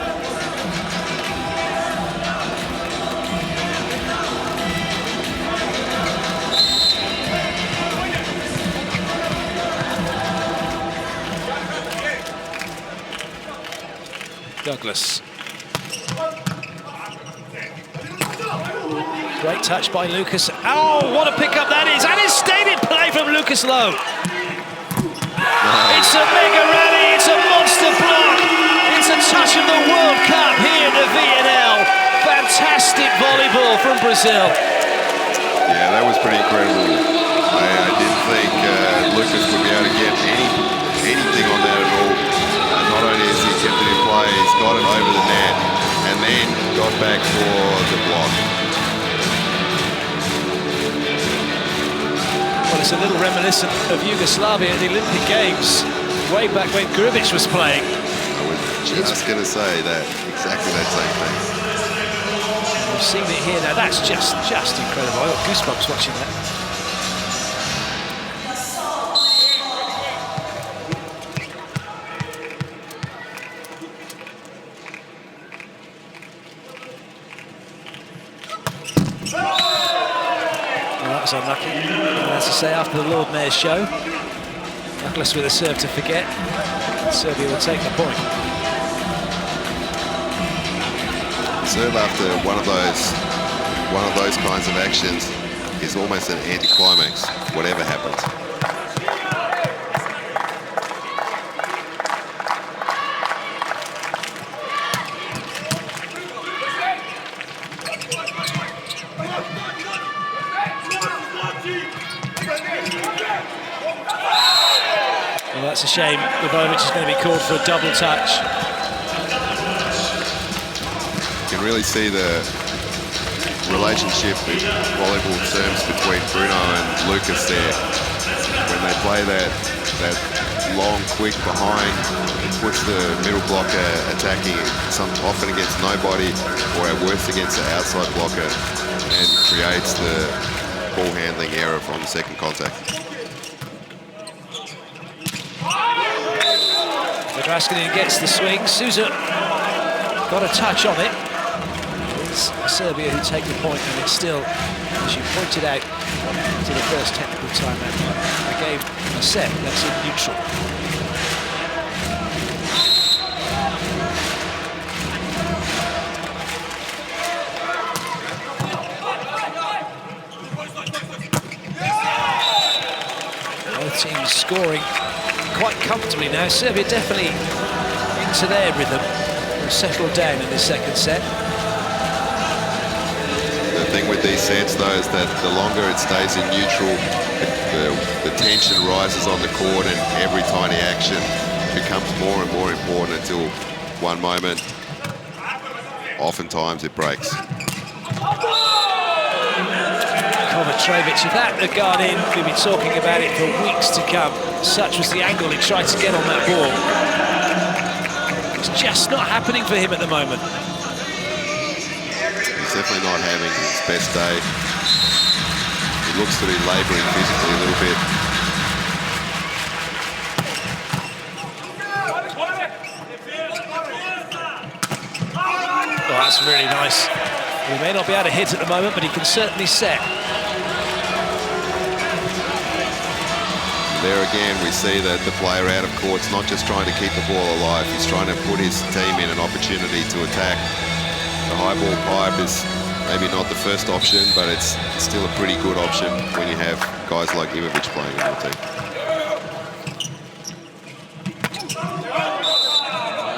Douglas. Great touch by Lucas. Oh, what a pickup that is. And it's stayed in play from Lucas Lowe. It's a mega rally. It's a monster block. It's a touch of the World Cup here in the VNL. Fantastic volleyball from Brazil. Yeah, that was pretty incredible. I didn't think Lucas would be able to get anything on that at all. Not only has he kept it in play, he's got it over the net and then got back for the block. Well, it's a little reminiscent of Yugoslavia at the Olympic Games, way back when Grubic was playing. I was just going to say that, exactly that same thing. seen it here now. That's just incredible. I got goosebumps watching that. Well, that was unlucky. And as I say, after the Lord Mayor's show, Douglas with a serve to forget. Serbia will take the point. Serve after one of those kinds of actions is almost an anticlimax, whatever happens. Well, that's a shame. Livovic is going to be called for a double touch. You can really see the relationship in volleyball terms between Bruno and Lucas there. When they play that long, quick behind, it puts the middle blocker attacking often against nobody, or at worst against the outside blocker, and creates the ball handling error from the second contact. Raskinen gets the swing. Souza got a touch on it. It's Serbia who take the point, and it's still, as you pointed out, to the first technical timeout. A game, a set that's in neutral. Both teams scoring quite comfortably now. Serbia definitely into their rhythm. They've settled down in this second set. The thing with these sets, though, is that the longer it stays in neutral, the tension rises on the court, and every tiny action becomes more and more important until one moment, oftentimes, it breaks. Kovacevic, if that had gone in, we'd be talking about it for weeks to come. Such was the angle he tried to get on that ball. It's just not happening for him at the moment. He's definitely not having his best day. He looks to be labouring physically a little bit. Oh, that's really nice. He may not be able to hit at the moment, but he can certainly set. There again, we see that the player out of court's not just trying to keep the ball alive, he's trying to put his team in an opportunity to attack. The high ball pipe is maybe not the first option, but it's still a pretty good option when you have guys like Ivkovic playing on your team.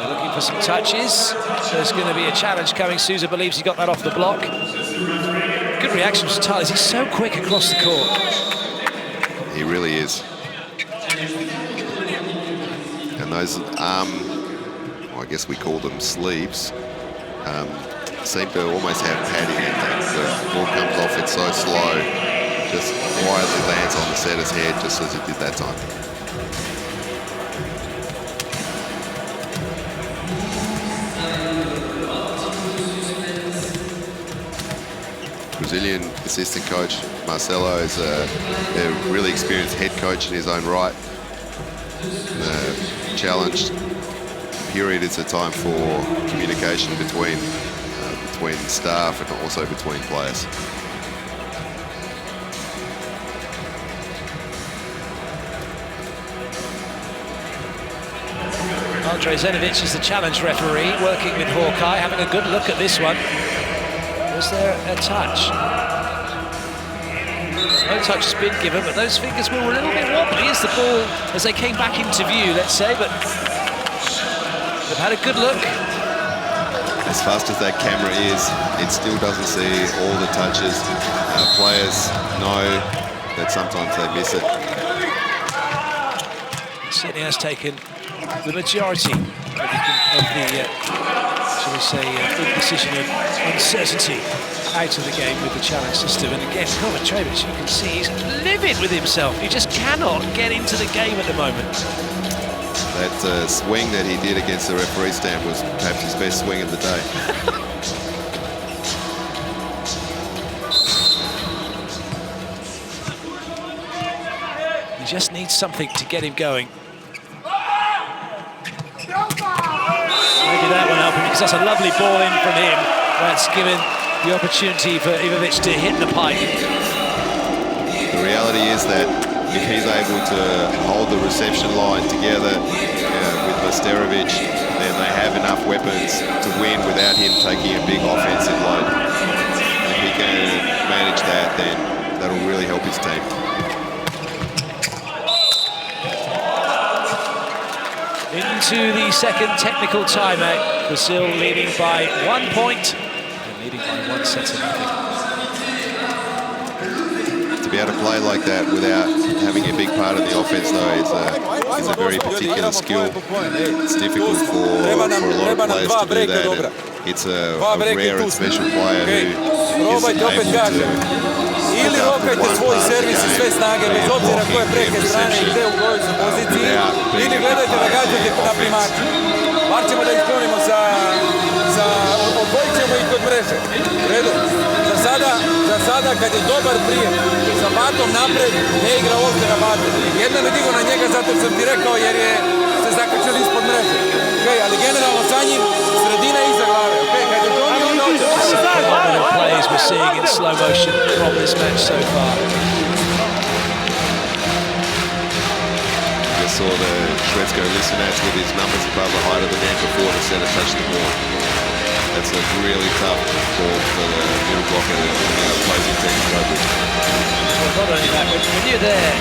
They're looking for some touches. There's going to be a challenge coming. Souza believes he got that off the block. Good reaction from Talis. He's so quick across the court. He really is. And those well, I guess we call them sleeves, seem to almost have padding in them. The ball comes off, it's so slow, just quietly lands on the setter's head, just as it did that time. Brazilian assistant coach Marcelo is a really experienced head coach in his own right. The challenge period is a time for communication between staff and also between players. Andrej Zenovic is the challenge referee, working with Hawkeye, having a good look at this one. Was there a touch? No touch has been given, but those fingers were a little bit wobbly as the ball, as they came back into view, let's say, but they've had a good look. As fast as that camera is, it still doesn't see all the touches. Players know that sometimes they miss it. It certainly has taken the majority of the shall we say, indecision and uncertainty out of the game with the challenge system. And again, Kovacevic, you can see he's livid with himself. He just cannot get into the game at the moment. That swing that he did against the referee stand was perhaps his best swing of the day. He just needs something to get him going. Maybe that will help him, because that's a lovely ball in from him. That's given the opportunity for Ivovic to hit the pipe. The reality is that if he's able to hold the reception line together with Masterovic, then they have enough weapons to win without him taking a big offensive load. And if he can manage that, then that'll really help his team. Into the second technical timeout. Brazil leading by 1 point and leading by 1 set to nothing. To be able to play like that without having a big part of the offense, though, is a very particular skill. It's difficult for a lot of players to do that. And it's a rare and special player who is able to ili lokajte svoj servis i sve snage, bez obzira koje preke strane i gde u kojoj su poziciji, ili gledajte da gađate na primaču. Bar ćemo da isklonimo odvojit ćemo i kod mreže. U redu. Za sada kad je dobar prijem, sa batom napred, ne igra ovdje na batu. Jedan je digo na njega, zato sam ti rekao, jer je se zakačali ispod mreže. Ali generalno sa njim, sredina iza glave. Kad je to mi onda Phenomenal plays we're seeing in slow motion from this match so far. I saw the Shvedsko Lisinats with his numbers above the height of the net before the setter touched the ball. That's a really tough ball for the middle blocker and the opposing team's coverage. Well, not only that, but when you're there,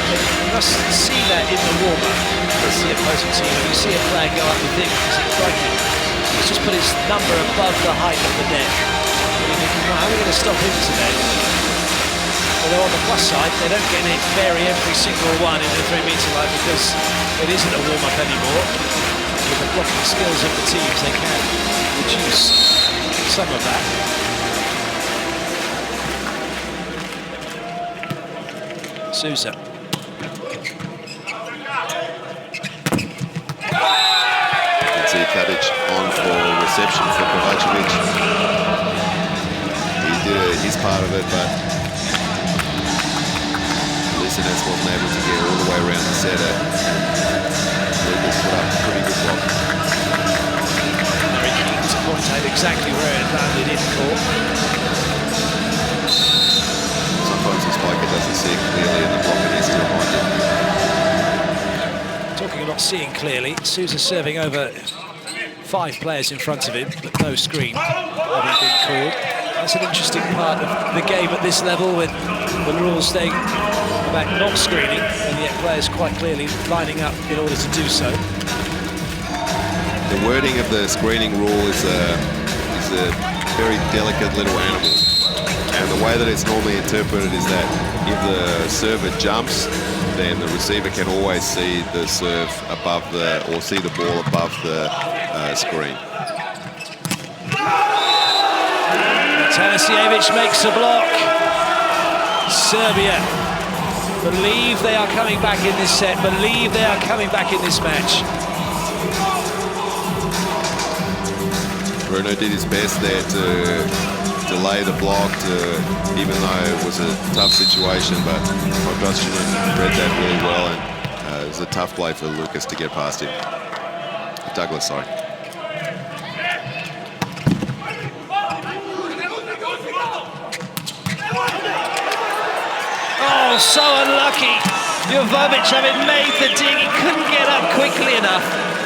you must see that in the warm-up as the opposing team. When you see a flag go up, you think, is it striking? He's just put his number above the height of the net. You're thinking, well, how are we going to stop him today? Although on the plus side, they don't get it vary every single one in the 3-metre line because it isn't a warm-up anymore. With the blocking skills of the teams, they can reduce some of that. Sousa. Kadic on for reception for Kovacevic. He did his part of it, but Lisinats wasn't able to get all the way around the setter. Lucas put up a pretty good block. Very keen to point out exactly where it landed in court. Sometimes the spiker doesn't see it clearly and the blocker needs to remind him. Talking about seeing clearly, Sousa serving over 5 players in front of him, but no screen having been called. That's an interesting part of the game at this level, with the rules saying about not screening, and yet players quite clearly lining up in order to do so. The wording of the screening rule is a very delicate little animal. And the way that it's normally interpreted is that if the server jumps, then the receiver can always see the serve above or see the ball above the screen. Tanasiewicz makes a block. Serbia believe they are coming back in this set, believe they are coming back in this match. Bruno did his best there to delay the block, even though it was a tough situation, but Odroshin read that really well, and it was a tough play for Lucas to get past him. Douglas, sorry. Oh, so unlucky. Jovovic having made the dig, he couldn't get up quickly enough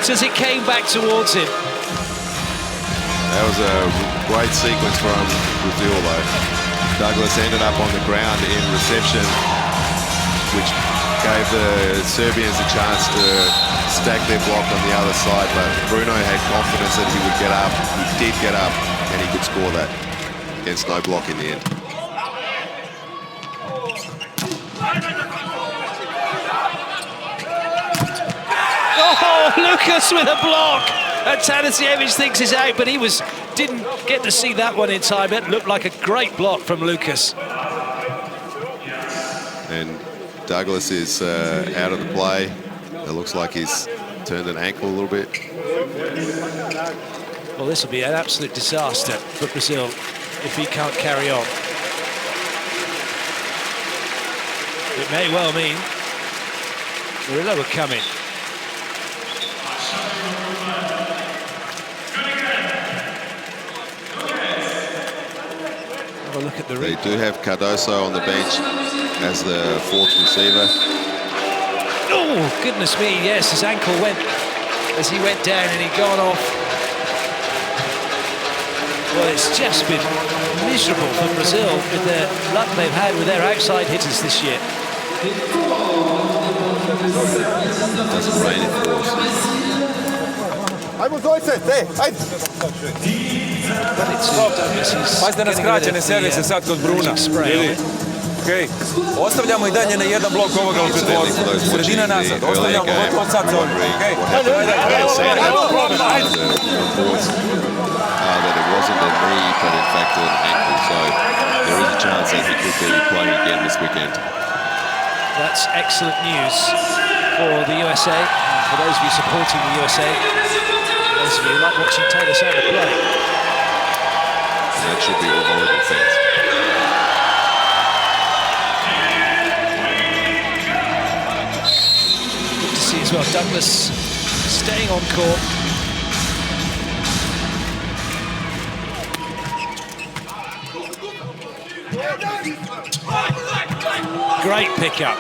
as it came back towards him. That was a great sequence from Brazil, though. Douglas ended up on the ground in reception, which gave the Serbians a chance to stack their block on the other side, but Bruno had confidence that he would get up. He did get up, and he could score that against no block in the end. Oh, Lucas with a block! And Tanasiewicz thinks he's out, but he didn't get to see that one in time. It looked like a great block from Lucas. And Douglas is out of the play. It looks like he's turned an ankle a little bit. Well, this will be an absolute disaster for Brazil if he can't carry on. It may well mean Murillo would come in. Have a look at the They replay. do have Cardoso on the bench as the fourth receiver. Oh, goodness me, yes, his ankle went as he went down and he'd gone off. Well, it's just been miserable for Brazil with the luck they've had with their outside hitters this year. Doesn't rain in force. Pazite na skraćene servise sad kod Bruna. Okay. Ostavljamo I dalje na jedan blok ovoga u četvorcu. Sredina nazad. Ostavljamo gotovo od sad za ovdje. Okay. That it wasn't a knee, but in fact an ankle. So there is a chance that he could be playing again this weekend. That's excellent news for the USA, for those of you supporting the USA, those of you who like watching Taylor Sanders play. That should be all volleyball fans. Good to see as well, Douglas staying on court. Great pickup.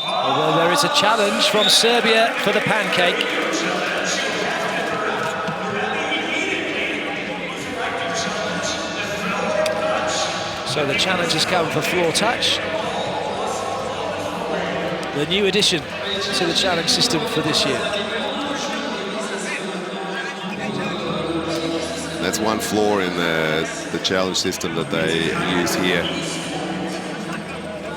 Although there is a challenge from Serbia for the pancake. So the challenge has come for floor touch. The new addition to the challenge system for this year. That's one flaw in the challenge system that they use here.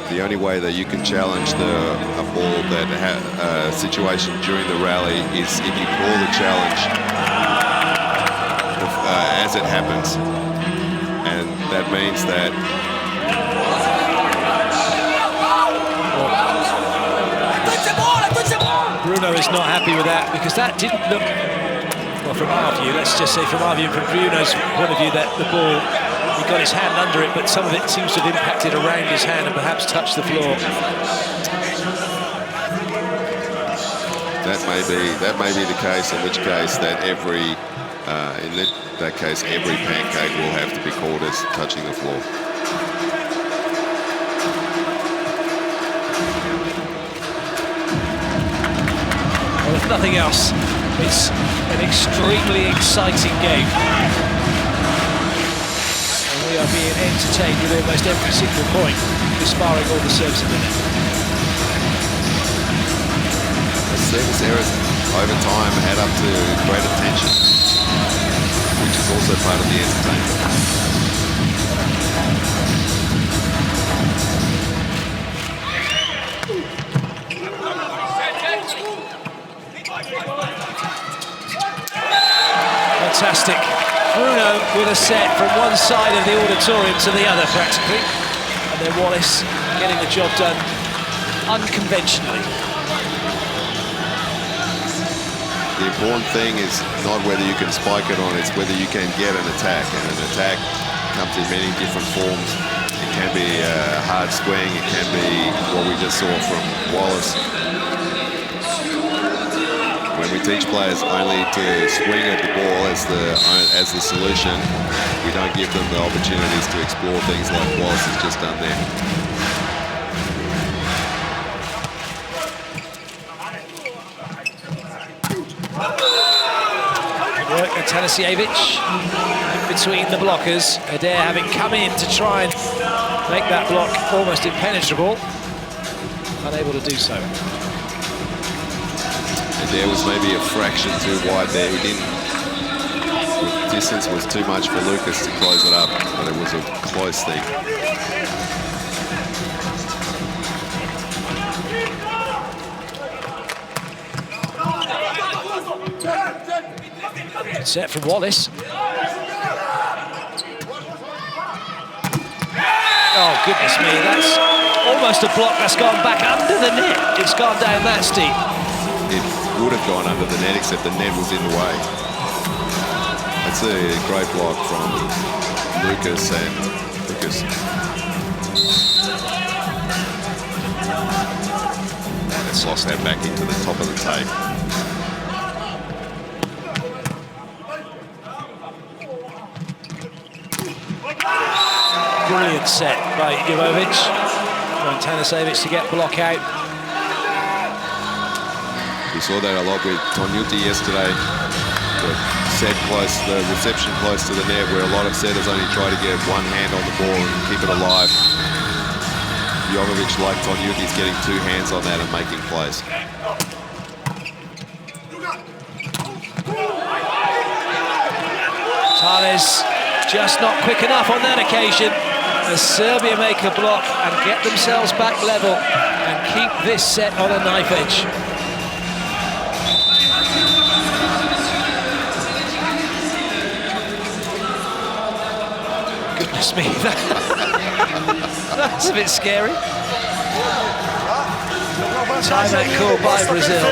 The only way that you can challenge a ball that situation during the rally is if you call the challenge as it happens, and that means that Bruno is not happy with that because that didn't look. Well, from our view, let's just say from our view, from Bruno's point of view, that the ball, he got his hand under it, but some of it seems to have impacted around his hand and perhaps touched the floor. That may be the case, in which case that every pancake will have to be called as touching the floor. Well, if nothing else, it's an extremely exciting game. And we are being entertained with almost every single point, disbarring all the serves in the net. The service errors over time add up to greater tension, which is also part of the entertainment. Fantastic. Bruno with a set from one side of the auditorium to the other, practically. And then Wallace getting the job done unconventionally. The important thing is not whether you can spike it on, it's whether you can get an attack. And an attack comes in many different forms. It can be a hard swing, it can be what we just saw from Wallace. When we teach players only to swing at the ball as the solution, we don't give them the opportunities to explore things like Wallace has just done there. Work Atanasievich in between the blockers. Adair having come in to try and make that block almost impenetrable. Unable to do so. There was maybe a fraction too wide there. He didn't. The distance was too much for Lucas to close it up, but it was a close thing. Set from Wallace. Oh, goodness me, that's almost a block that's gone back under the net. It's gone down that steep. It would have gone under the net, except the net was in the way. That's a great block from Lucas and Lucas. lost that back into the top of the tape. Brilliant set by Jovovic. Tanasevic to get block out. We saw that a lot with Tonyuti yesterday. The set close, the reception close to the net, where a lot of setters only try to get one hand on the ball and keep it alive. Jovovic, like Tonyuti, is getting two hands on that and making plays. Tales just not quick enough on that occasion as Serbia make a block and get themselves back level and keep this set on a knife edge. Goodness me, that's a bit scary. Timeout called by Brazil.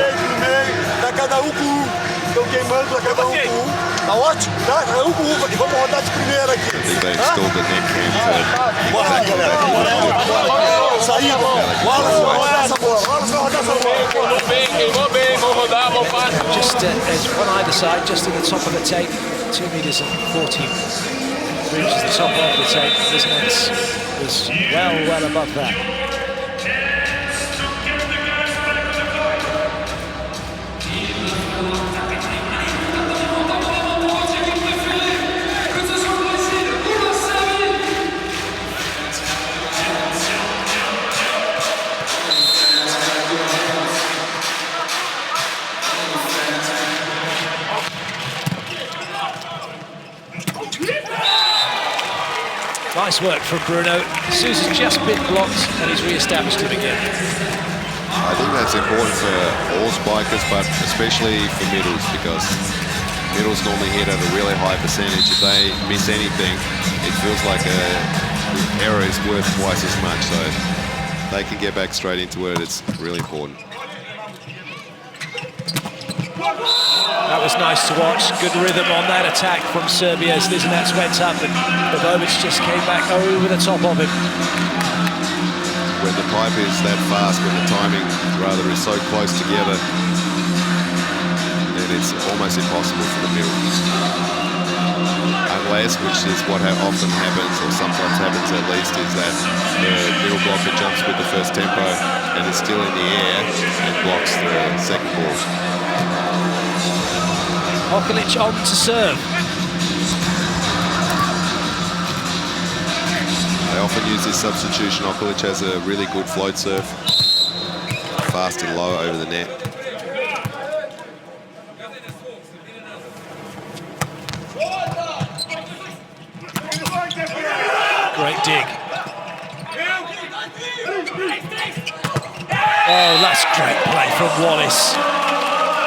Tá ótimo, tá? Aqui, vamos rodar de primeira aqui. They installed the net cam to... Bora aí, galera. Bora. Sair, Wallace vai rodar essa bola. Wallace vai rodar essa bola. bem, vou rodar, vou passar. Just as one either side, just at the top of the tape, 2 meters and 40 reaches the top of the tape. This net was well above that. Nice work from Bruno. Sousa's just been blocked and he's re-established him again. I think that's important for all spikers, but especially for middles, because middles normally hit at a really high percentage. If they miss anything, it feels like an error is worth twice as much. So they can get back straight into it. It's really important. That was nice to watch. Good rhythm on that attack from Serbia as Liznats went up and Jovovic just came back over the top of him. When the pipe is that fast, when the timing rather is so close together, then it's almost impossible for the middle. Unless, which is what often happens, or sometimes happens at least, is that the middle blocker jumps with the first tempo and is still in the air and blocks the second ball. Okolic on to serve. They often use this substitution. Okolic has a really good float serve. Fast and low over the net. Great dig. Oh, that's great play from Wallace.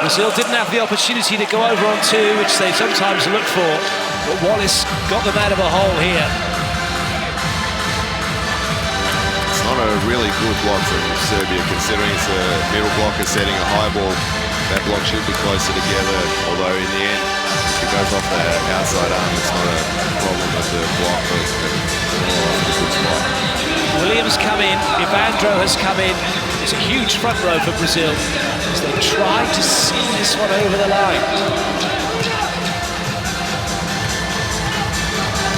Brazil didn't have the opportunity to go over on two, which they sometimes look for, but Wallace got them out of a hole here. It's not a really good block from Serbia, considering it's a middle blocker setting a high ball. That block should be closer together, although in the end, if it goes off the outside arm, it's not a problem with the block, but it's a good spot. Williams come in, Evandro has come in. It's a huge front row for Brazil as they try to see this one over the line.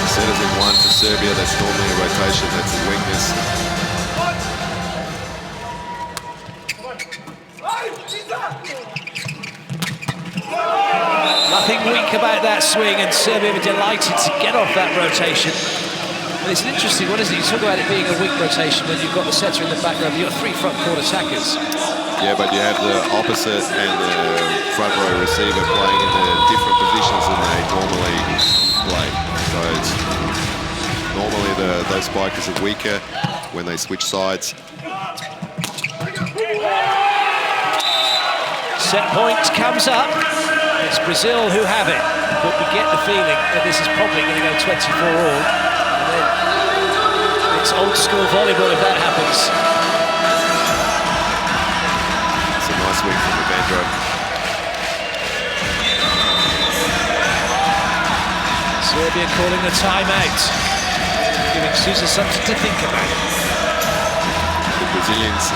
Setters in one for Serbia, that's normally a rotation, that's a weakness. Nothing weak about that swing, and Serbia were delighted to get off that rotation. And it's an interesting one, isn't it? You talk about it being a weak rotation when you've got the setter in the back row, you've got 3 front court attackers. Yeah, but you have the opposite and the front row receiver playing in the different positions than they normally play. So it's normally those spikers are weaker when they switch sides. Set point comes up. It's Brazil who have it, but we get the feeling that this is probably going to go 24 all. And then it's old school volleyball if that happens. It's a nice win from Evandro. Serbia calling the timeout, giving Sousa something to think about. The Brazilians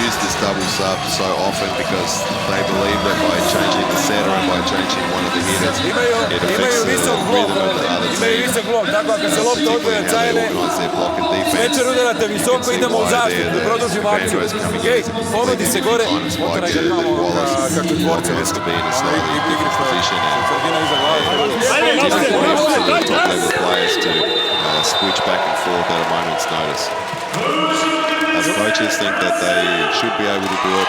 use this double sub so often because they believe that by changing the setter and by changing one of the hitters, it affects the rhythm of the other team. Tako ako se lopta odvoje od cajle, večer udarate visoko, idemo u zaštitu, produžimo akciju. Okej, ponudi se gore, motora ga tamo kako dvorce nešto. Sredina iza glave. Switch back and forth at a moment's notice. As coaches think that they should be able to do it,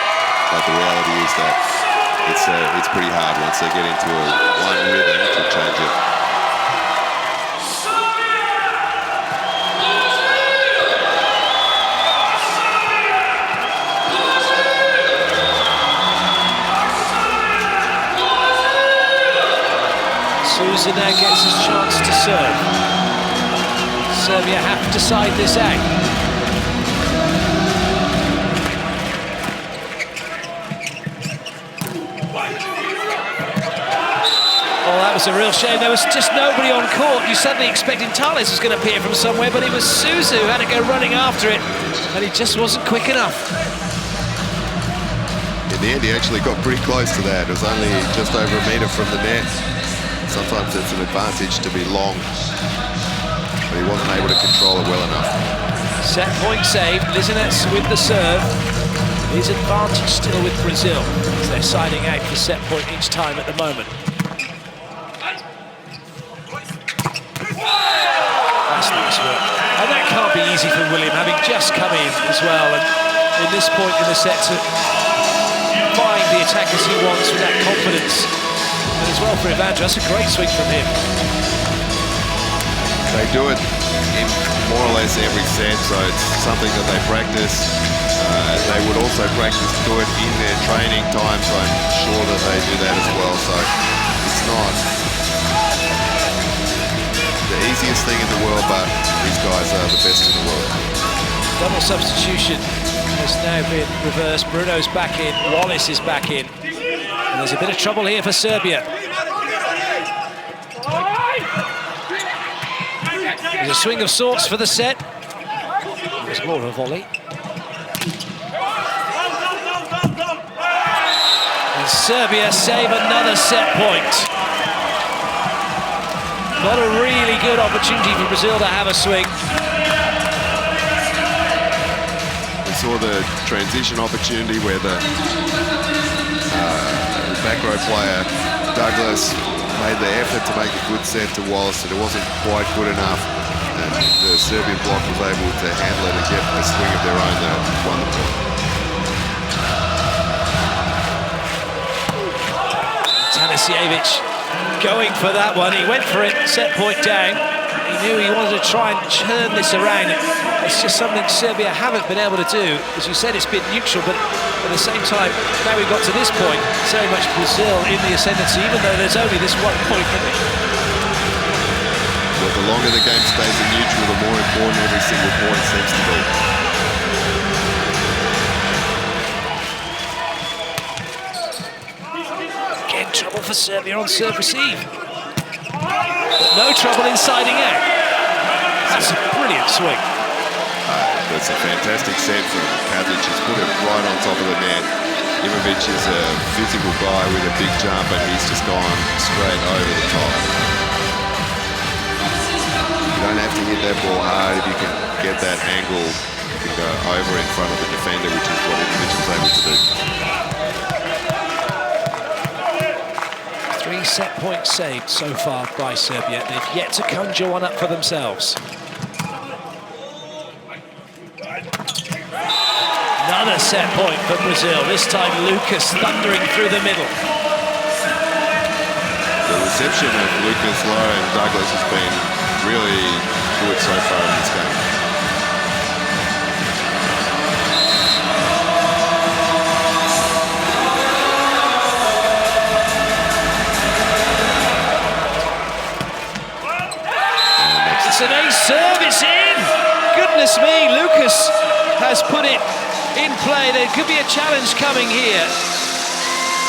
but the reality is that it's pretty hard once they get into one rhythm to change it. Sousa now gets his chance to serve. Serbia have to side this out. Oh, that was a real shame. There was just nobody on court. You suddenly expecting Thales was going to appear from somewhere, but it was Sousa who had to go running after it, and he just wasn't quick enough. In the end, he actually got pretty close to that. It was only just over a metre from the net. Sometimes it's an advantage to be long, but he wasn't able to control it well enough. Set point saved. Lizinets with the serve. His advantage still with Brazil, as they're siding out for set point each time at the moment. That's nice work. And that can't be easy for William, having just come in as well, and in this point in the set to find the attackers he wants with that confidence. And as well for Evandro, that's a great swing from him. They do it in more or less every set, so it's something that they practice. They would also practice to do it in their training time, so I'm sure that they do that as well. So it's not the easiest thing in the world, but these guys are the best in the world. Double substitution has now been reversed. Bruno's back in, Wallace is back in. And there's a bit of trouble here for Serbia. There's a swing of sorts for the set. There's more of a volley. And Serbia save another set point. Not a really good opportunity for Brazil to have a swing. We saw the transition opportunity where the back row player Douglas made the effort to make a good set to Wallace, and it wasn't quite good enough, and the Serbian block was able to handle it and get a swing of their own that won the point. Tanasiewicz going for that one. He went for it, set point down. He knew he wanted to try and turn this around. It's just something Serbia haven't been able to do. As you said, it's been neutral, but at the same time, now we've got to this point, it's very much Brazil in the ascendancy, even though there's only this 1 point in it. Well, the longer the game stays in neutral, the more important every single point seems to be. Again, trouble for Serbia on serve receive. But no trouble in siding out. That's a brilliant swing. That's a fantastic set from Katic. He's put it right on top of the net. Imovic is a physical guy with a big jump, and he's just gone straight over the top. You don't have to hit that ball hard. If you can get that angle, you can go over in front of the defender, which is what Imovic was able to do. 3 set points saved so far by Serbia. They've yet to conjure one up for themselves. Another set point for Brazil. This time Lucas thundering through the middle. The reception of Lucas, Lowe and Douglas has been really good so far in this game. It's an ace serve, it's in! Goodness me, Lucas has put it in play. There could be a challenge coming here.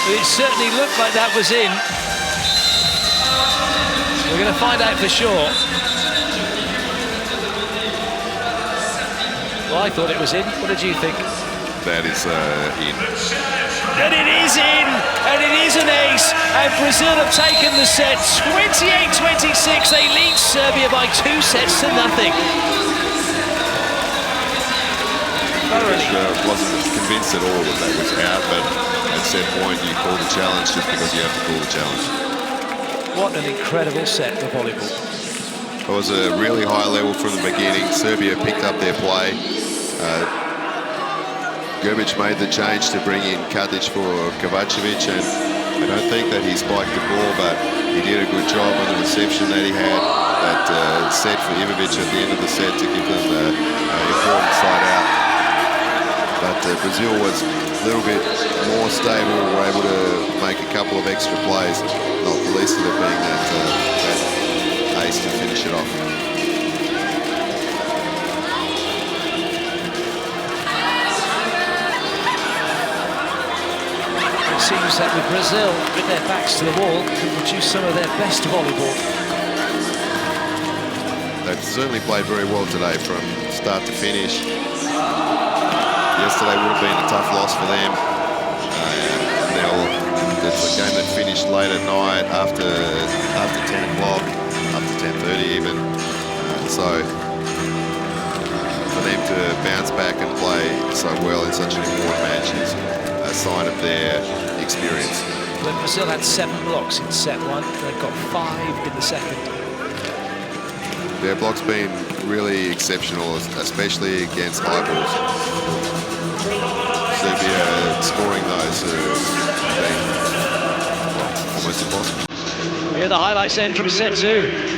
But it certainly looked like that was in. We're going to find out for sure. Well, I thought it was in. What did you think? that is in. And it is in, and it is an ace, and Brazil have taken the set 28-26. They lead Serbia by 2 sets to nothing. Wasn't convinced at all that was out, but at set point you call the challenge just because you have to call the challenge. What an incredible set for volleyball. It was a really high level from the beginning. Serbia picked up their play. Grbić made the change to bring in Katic for Kovacevic, and I don't think that he spiked the ball, but he did a good job on the reception that he had. That set for Ivkovic at the end of the set to give them the important side out. But Brazil was a little bit more stable, were able to make a couple of extra plays, not the least of it being that ace to finish it off. It seems that with Brazil, with their backs to the wall, can produce some of their best volleyball. They've certainly played very well today from start to finish. Yesterday would have been a tough loss for them. It's a game that finished late at night, after 10 o'clock, up to 10:30 even. So for them to bounce back and play so well in such an important match is a sign of their experience. When Brazil had 7 blocks in set 1, they've got 5 in the second. Their block's been really exceptional, especially against high balls. Serbia scoring those have been almost impossible. Here are the highlights then from set 2.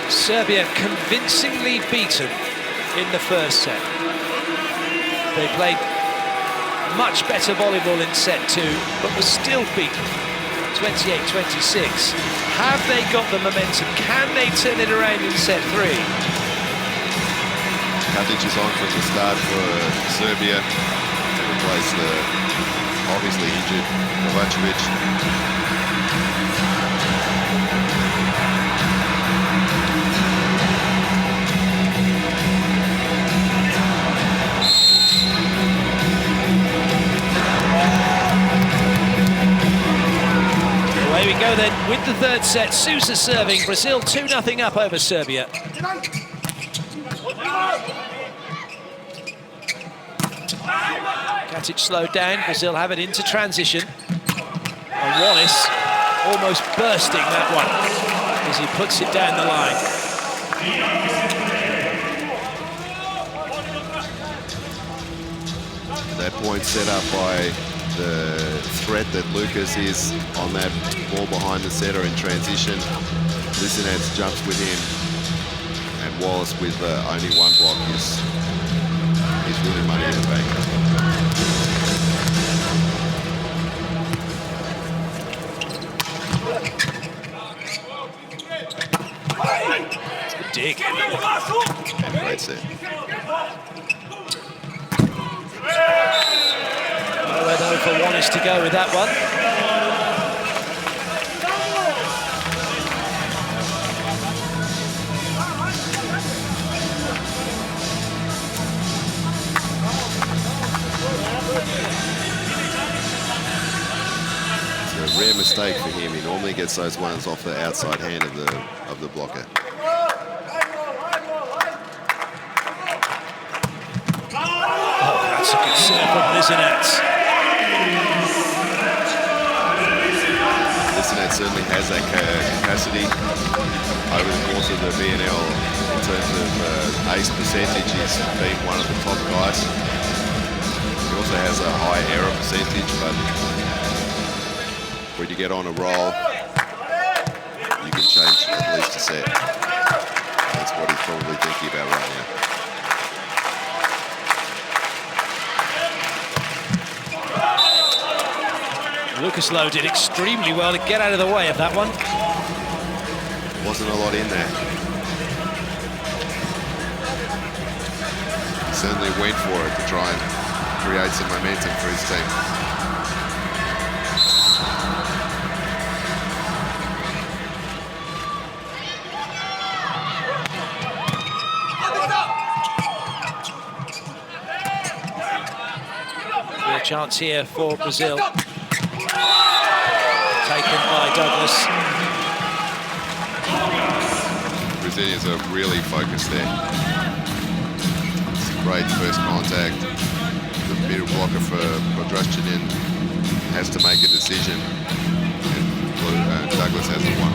Serbia convincingly beaten in the first set. They played much better volleyball in set 2, but were still beaten 28-26. Have they got the momentum? Can they turn it around in set 3? Katic is on from the start for Serbia to replace the obviously injured Kovacevic. Away we go then with the third set. Sousa serving. Brazil 2-0 up over Serbia. Katic slowed down. Brazil have it into transition. And Wallace almost bursting that one as he puts it down the line. That point set up by the threat that Lucas is on that ball behind the setter in transition. Lisinets jumps with him, and Wallace with only 1 block is really money in the bank. Good dig. And great set. honest to go with that one. It's a rare mistake for him. He normally gets those ones off the outside hand of the blocker. That's a good serve from Lisinets. Lisinets certainly has that capacity over the course of the VNL in terms of ace percentage. He's been one of the top guys. He also has a high error percentage, but when you get on a roll, you can change at least a set. That's what he's probably thinking about right now. Lucas Lowe did extremely well to get out of the way of that one. Wasn't a lot in there. He certainly went for it to try and create some momentum for his team. Real chance here for Brazil. Taken by Douglas. Brazilians are really focused there. It's a great first contact. The middle blocker for Podraščanin has to make a decision, and Douglas has the one.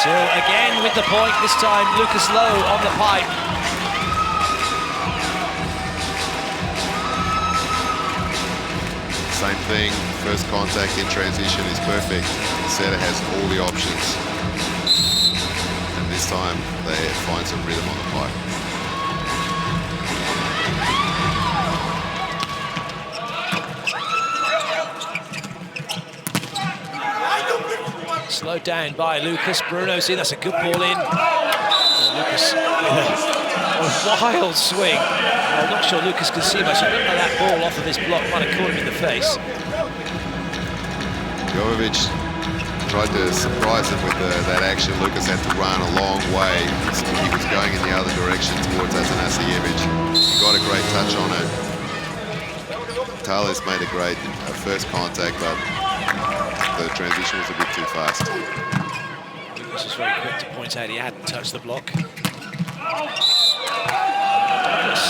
Brazil again with the point, this time Lucas Lowe on the pipe. Same thing, first contact in transition is perfect. The setter has all the options. And this time they find some rhythm on the pipe. Slowed down by Lucas. Bruno's in, that's a good ball in. Lucas with a wild swing. I'm not sure Lucas can see much. It looked like that ball off of this block might have caught him in the face. Jovovic tried to surprise him with that action. Lucas had to run a long way. He was going in the other direction towards Atanasijevic. He got a great touch on it. Tales made a great first contact, but the transition was a bit too fast. Lucas was very quick to point out he hadn't touched the block. With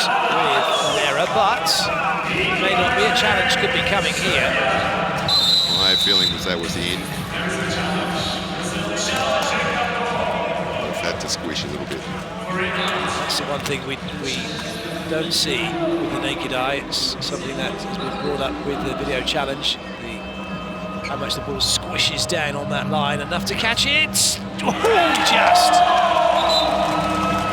an error, but it may not be a challenge, could be coming here. My feeling was that was in. I've had to squish a little bit. That's the one thing we don't see with the naked eye. It's something that has been brought up with the video challenge. How much the ball squishes down on that line, enough to catch it. Oh, just.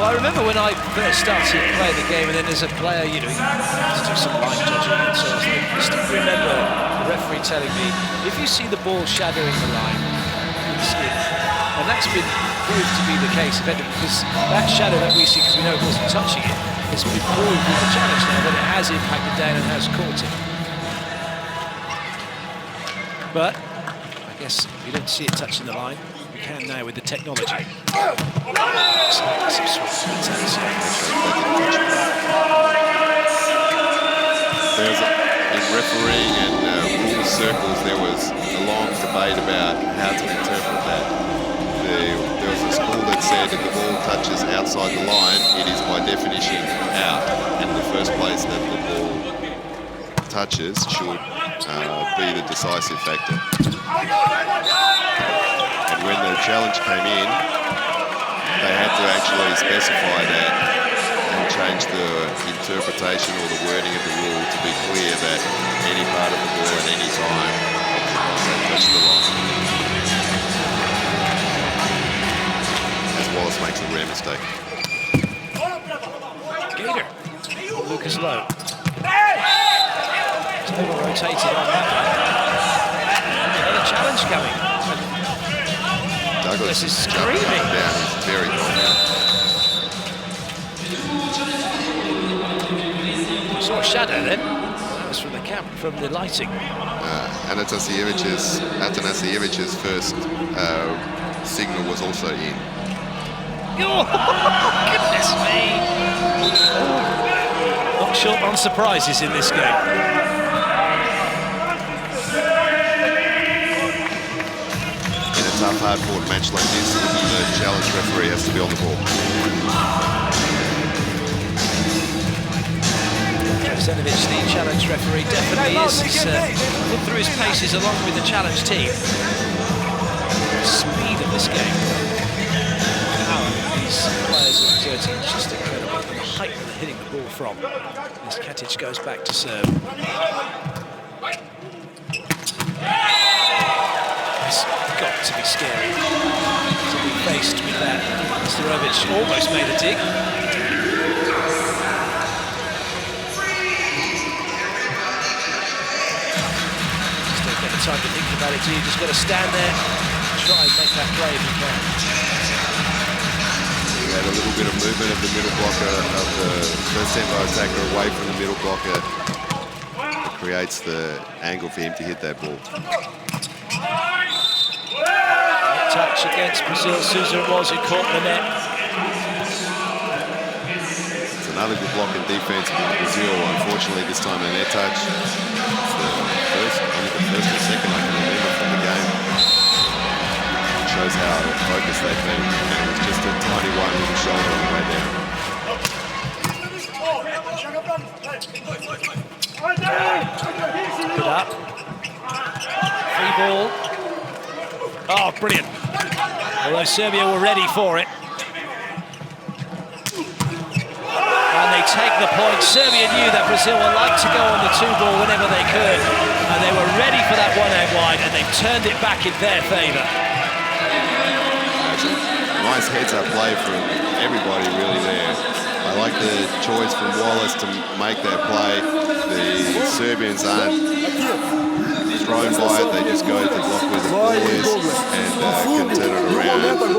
Well, I remember when I first started playing the game, and then there's a player, you know, he has to do some line judging, and so I still remember the referee telling me, if you see the ball shadowing the line, you can see it. And that's been proved to be the case, because that shadow that we see, because we know it wasn't touching it, has been proved with the challenge now that it has impacted down and has caught it. But I guess we don't see it touching the line. We can now with the technology. In refereeing and rule circles, there was a long debate about how to interpret that. There was a school that said if the ball touches outside the line, it is by definition out. And the first place that the ball touches should be the decisive factor. And when the challenge came in, they had to actually specify that and change the interpretation or the wording of the rule to be clear that any part of the ball at any time touch the line. As Wallace makes a rare mistake. Gator. Lucas Lowe. Over rotated on that one. Another challenge. challenge coming. Douglas is jumping screaming. up and down. He's very confident. Saw a shadow then. That was from the camp, from the lighting. Atanasievic's first signal was also in. Oh, goodness me! Not short on surprises in this game. In a tough, hard-fought match like this, the challenge referee has to be on the ball. Senovic, the challenge referee, definitely is. He's put through his paces along with the challenge team. The speed of this game. Power these players are exerting is just incredible. And the height that they're hitting the ball from. As Katic goes back to serve. It's got to be scary to be faced with that. Serbia almost made a dig. Time to think about it, you just got to stand there and try and make that play if you can. We had a little bit of movement of the middle blocker, of the first tempo attacker away from the middle blocker. It creates the angle for him to hit that ball. Touch against Brazil, Sousa it was who caught the net. It's another good block in defense for Brazil. Unfortunately, this time a net touch. It's only the first or second I can remember from the game. It shows how focused they've been. And it was just a tiny one with the shoulder on the way down. Good up. Free ball. Oh, brilliant. Although Serbia were ready for it. And they take the point. Serbia knew that Brazil would like to go on the 2-ball whenever they could. And they were ready for that one out wide, and they've turned it back in their favour. Nice heads-up play from everybody really there. I like the choice from Wallace to make that play. The Serbians aren't thrown by it, they just go to the block where the ball is and can turn it around there. But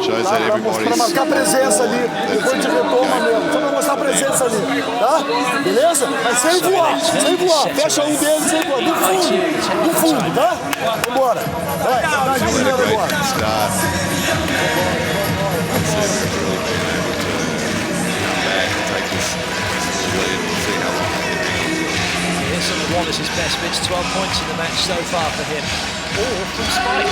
shows that everybody's marcar presença ali, depois de retoma mesmo. Só pra mostrar a presença ali, tá? Beleza? Mas sem voar, sem voar. Fecha um deles sem voar. Do fundo, tá? Vambora. Vai, vai, agora. Start. Serbia really been able to come back and take this lead. We'll see how long they can hang on to it. Here's some of Wallace's best bits, 12 points in the match so far for him. All from Spike.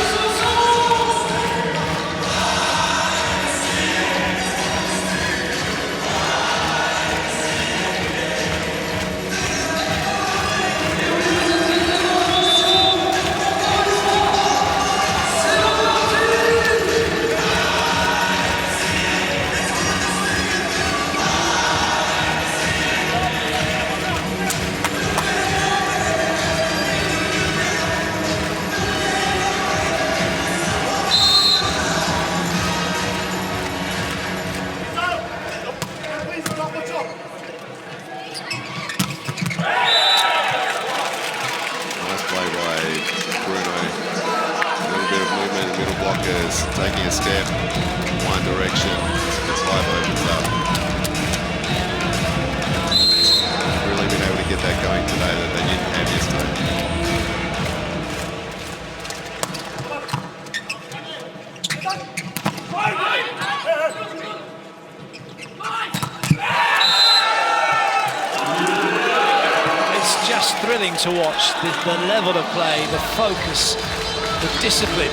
Taking a step in one direction, its life opens up. Really been able to get that going today that they didn't have yesterday. It's just thrilling to watch the level of play, the focus, the discipline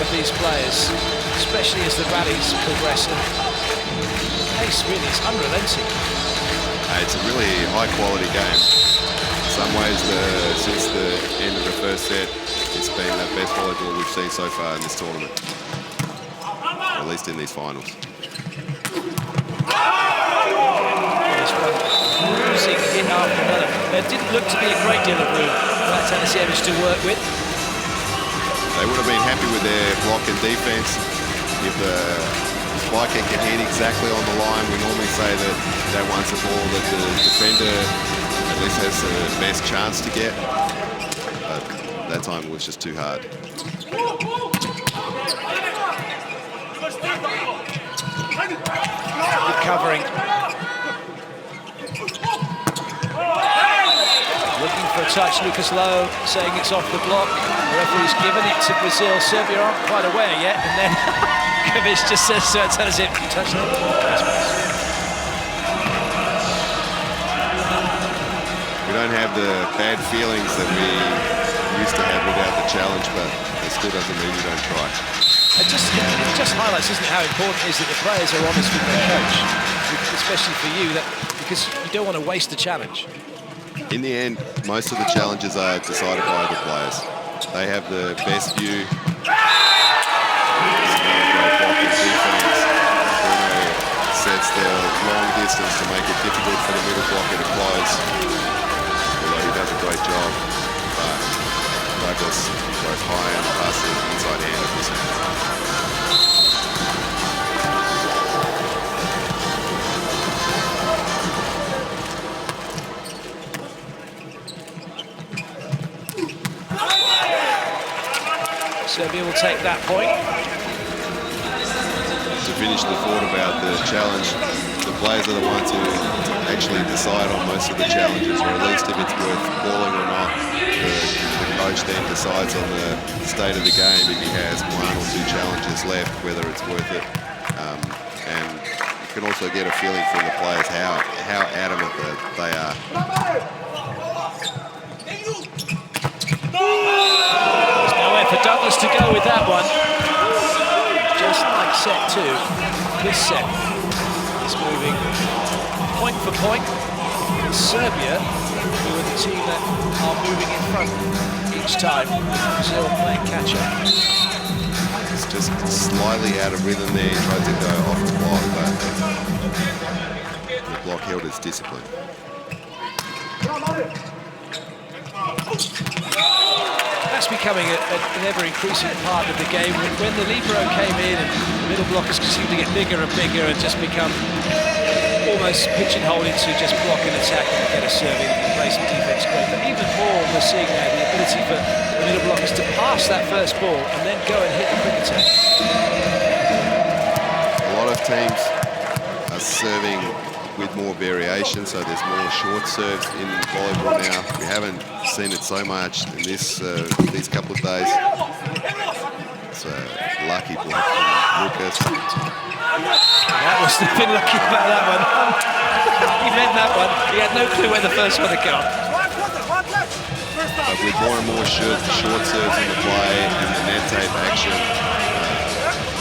of these players, especially as the rallies progress. And the pace really is unrelenting. It's a really high-quality game. In some ways, since the end of the first set, it's been the best volleyball we've seen so far in this tournament, at least in these finals. Losing hit after another. There didn't look to be a great deal of room for Atanasievich to work with. They would have been happy with their block and defense. If the spiker can hit exactly on the line, we normally say that one's a ball that the defender at least has the best chance to get. But that time it was just too hard. Good covering. Looking for a touch, Lucas Lowe saying it's off the block. The referee's given it to Brazil. Serbia aren't quite aware yet, and then Kovic just says so, tells him to touch it. We don't have the bad feelings that we used to have without the challenge, but it still doesn't mean you don't try. It just highlights, isn't it, how important it is that the players are honest with their coach, especially for you, because you don't want to waste a challenge. In the end, most of the challenges are decided by the players. They have the best view. Sets their long distance to make it difficult for the middle blocker to close. Although he does a great job, but Douglas goes high and passes the inside hand of his hands. Serbia will take that point. To finish the thought about the challenge, the players are the ones who actually decide on most of the challenges, or at least if it's worth calling or not. The coach then decides on the state of the game if he has one or two challenges left, whether it's worth it. And you can also get a feeling from the players how adamant they are. There's nowhere for Douglas to go with that one. Just like set two, this set is moving point for point. Serbia, who are the team that are moving in front each time. Brazil playing catch-up. It's just slightly out of rhythm there. He tried to go off the block, but the block held its discipline. That's becoming an ever-increasing part of the game. When the libero came in and the middle blockers seem to get bigger and bigger and just become almost pigeonholed into just block and attack and get a serve in and play some defense great. But even more, we're seeing now the ability for the middle blockers to pass that first ball and then go and hit the quick attack. A lot of teams are serving with more variation, so there's more short serves in volleyball now. We haven't seen it so much in these couple of days. It's a lucky block from Lucas. That must have been lucky about that one. He meant that one. He had no clue where the first one had gone. But with more and more short serves in the play and the net tape action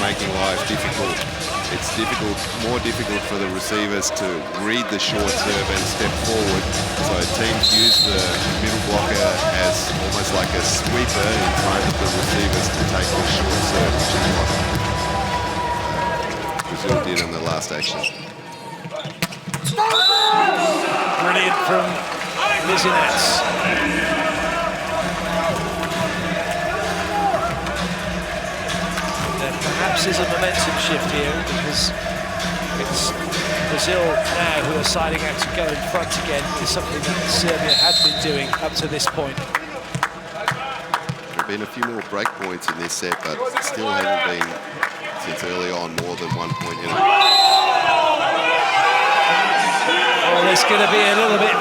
making life difficult, it's more difficult for the receivers to read the short serve and step forward. So teams use the middle blocker as almost like a sweeper in front of the receivers to take the short serve, which is what Brazil did on the last action. Brilliant from Lizinets. Perhaps there's a momentum shift here because it's Brazil now who are deciding out to go in front again. Is something that Serbia had been doing up to this point. There have been a few more break points in this set, but still haven't been since early on more than 1 point in it. Well, there's going to be a little bit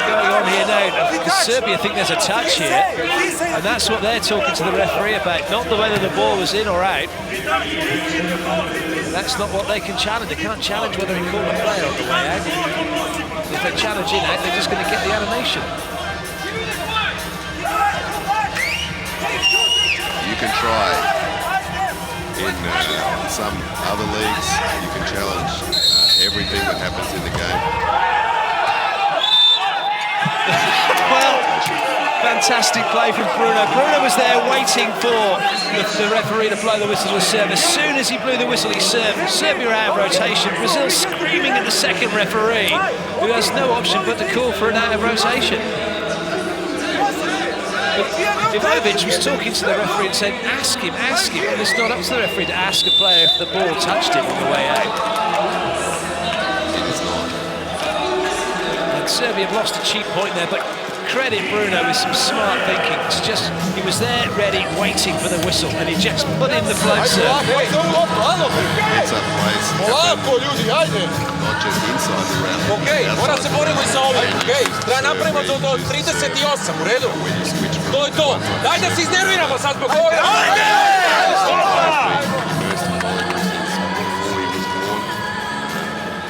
going on here now. Because Serbia think there's a touch here, and that's what they're talking to the referee about, not the whether the ball was in or out. That's not what they can challenge. They can't challenge whether he called a play on the way out. If they challenge in out, they're just going to get the animation. You can try. In some other leagues, you can challenge everything that happens in the game. Well, fantastic play from Bruno. Bruno was there waiting for the referee to blow the whistle to serve. As soon as he blew the whistle, he served. Serbia out of rotation. Brazil screaming at the second referee, who has no option but to call for an out of rotation. Ivovic was talking to the referee and said, ask him. And it's not up to the referee to ask a player if the ball touched him on the way out. It's not. And Serbia have lost a cheap point there, but credit Bruno with some smart thinking. It's just, he was there, ready, waiting for the whistle, and he just put in the float serve. Heads up plays. Not just inside the round. Okej, mora se borimo i sa ovim, okej? Treba napravimo do 38, u redu? To je to. Daj da se iznerviramo sad zbog ovoga.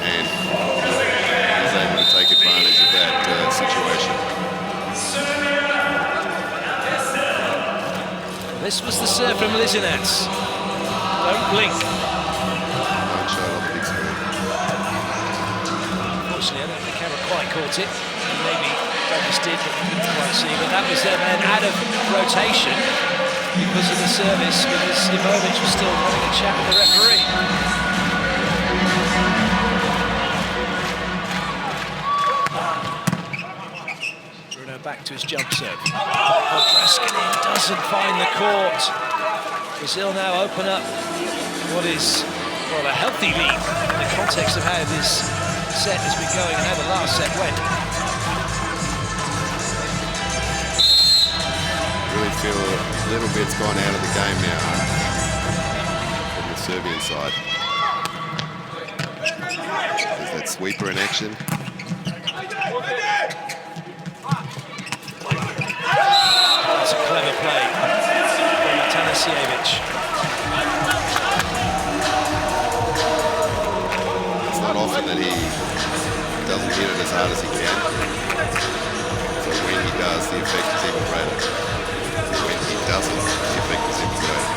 And he's able to take advantage of that situation. This was the serve from Lizinats. Don't blink. Don't show it on the big screen. Unfortunately, I don't think the camera quite caught it. Maybe Douglas did, but we couldn't quite see. But that was them then out of rotation because of the service, because Ivanovic was still having a chat with the referee. Bruno back to his jump serve. Draskanin doesn't find the court. Brazil now open up what is, well, a healthy lead in the context of how this set has been going and how the last set went. Really feel a little bit's gone out of the game now from the Serbian side. There's that sweeper in action. That's a clever play from Tanasiewicz. It's not often that he doesn't hit it as hard as he can. So when he does, the effect is even greater. When he doesn't, the effect is even greater.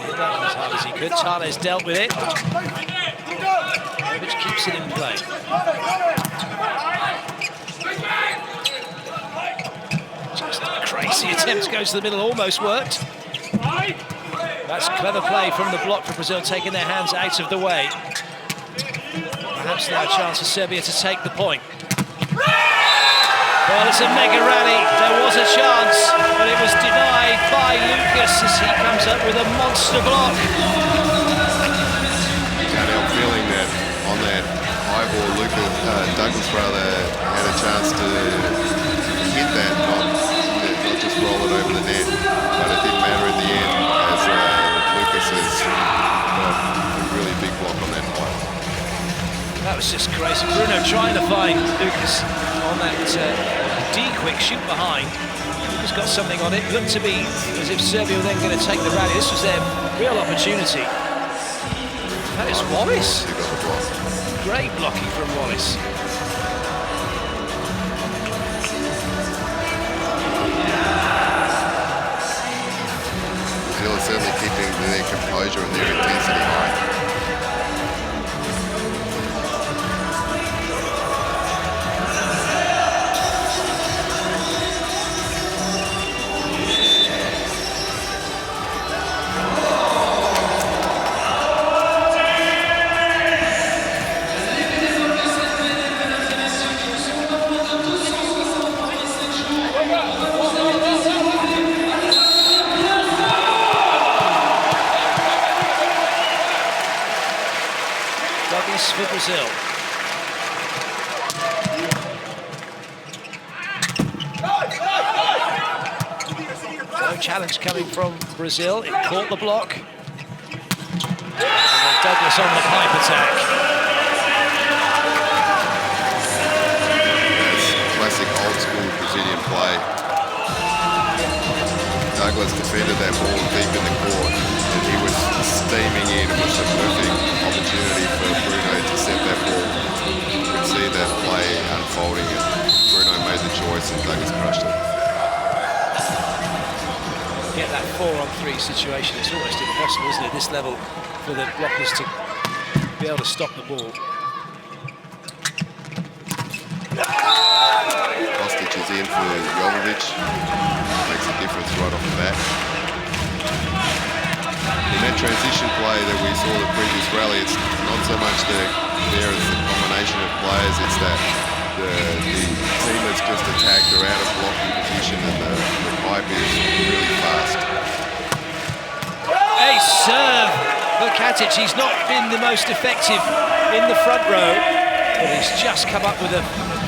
Hit that one as hard as he could. Tales dealt with it. Which keeps it in play. Just a crazy attempt, goes to the middle, almost worked. That's clever play from the block for Brazil, taking their hands out of the way. Perhaps now a chance for Serbia to take the point. Well, it's a mega rally. There was a chance, but it was denied by Lucas as he comes up with a monster block. You can't help feeling that on that high ball, Douglas rather had a chance to hit that, not just roll it over the net. But it didn't matter in the end, as Lucas has got a really big block on that high. That was just crazy. Bruno trying to find Lucas on that D-quick shoot behind. Lucas got something on it. Looked to be as if Serbia were then going to take the rally. This was their real opportunity. That is Wallace. Great blocking from Wallace. Brazil is certainly keeping their composure and their intensity high. For Brazil. No challenge coming from Brazil. It caught the block. And then Douglas on the pipe attack. That's classic old school Brazilian play. Douglas defended that ball deep in the court, and he was steaming in. It was a perfect opportunity for Bruno to set that ball. You could see that play unfolding, and Bruno made the choice, and Douglas crushed it. Get that 4-on-3 situation. It's almost impossible, isn't it, at this level, for the blockers to be able to stop the ball. Kostic is in for Jovovic. Makes a difference right off the bat. In that transition play that we saw the previous rally, it's not so much there as the combination of players, it's that the team that's just attacked are out of blocking position, and the pipe is really fast. A serve for Katic. He's not been the most effective in the front row, but he's just come up with a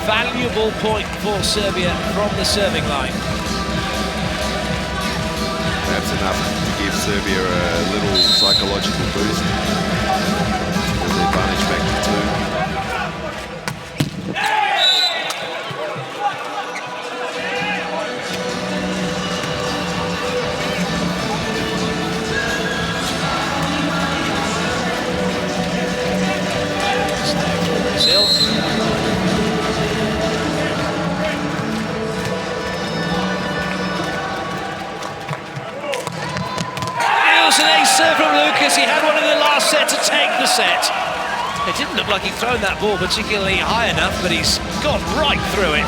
valuable point for Serbia from the serving line. Perhaps enough to give Serbia a little psychological boost. With the advantage back to 2. Brazil. An ace serve from Lucas. He had one in the last set to take the set. It didn't look like he'd thrown that ball particularly high enough, but he's got right through it,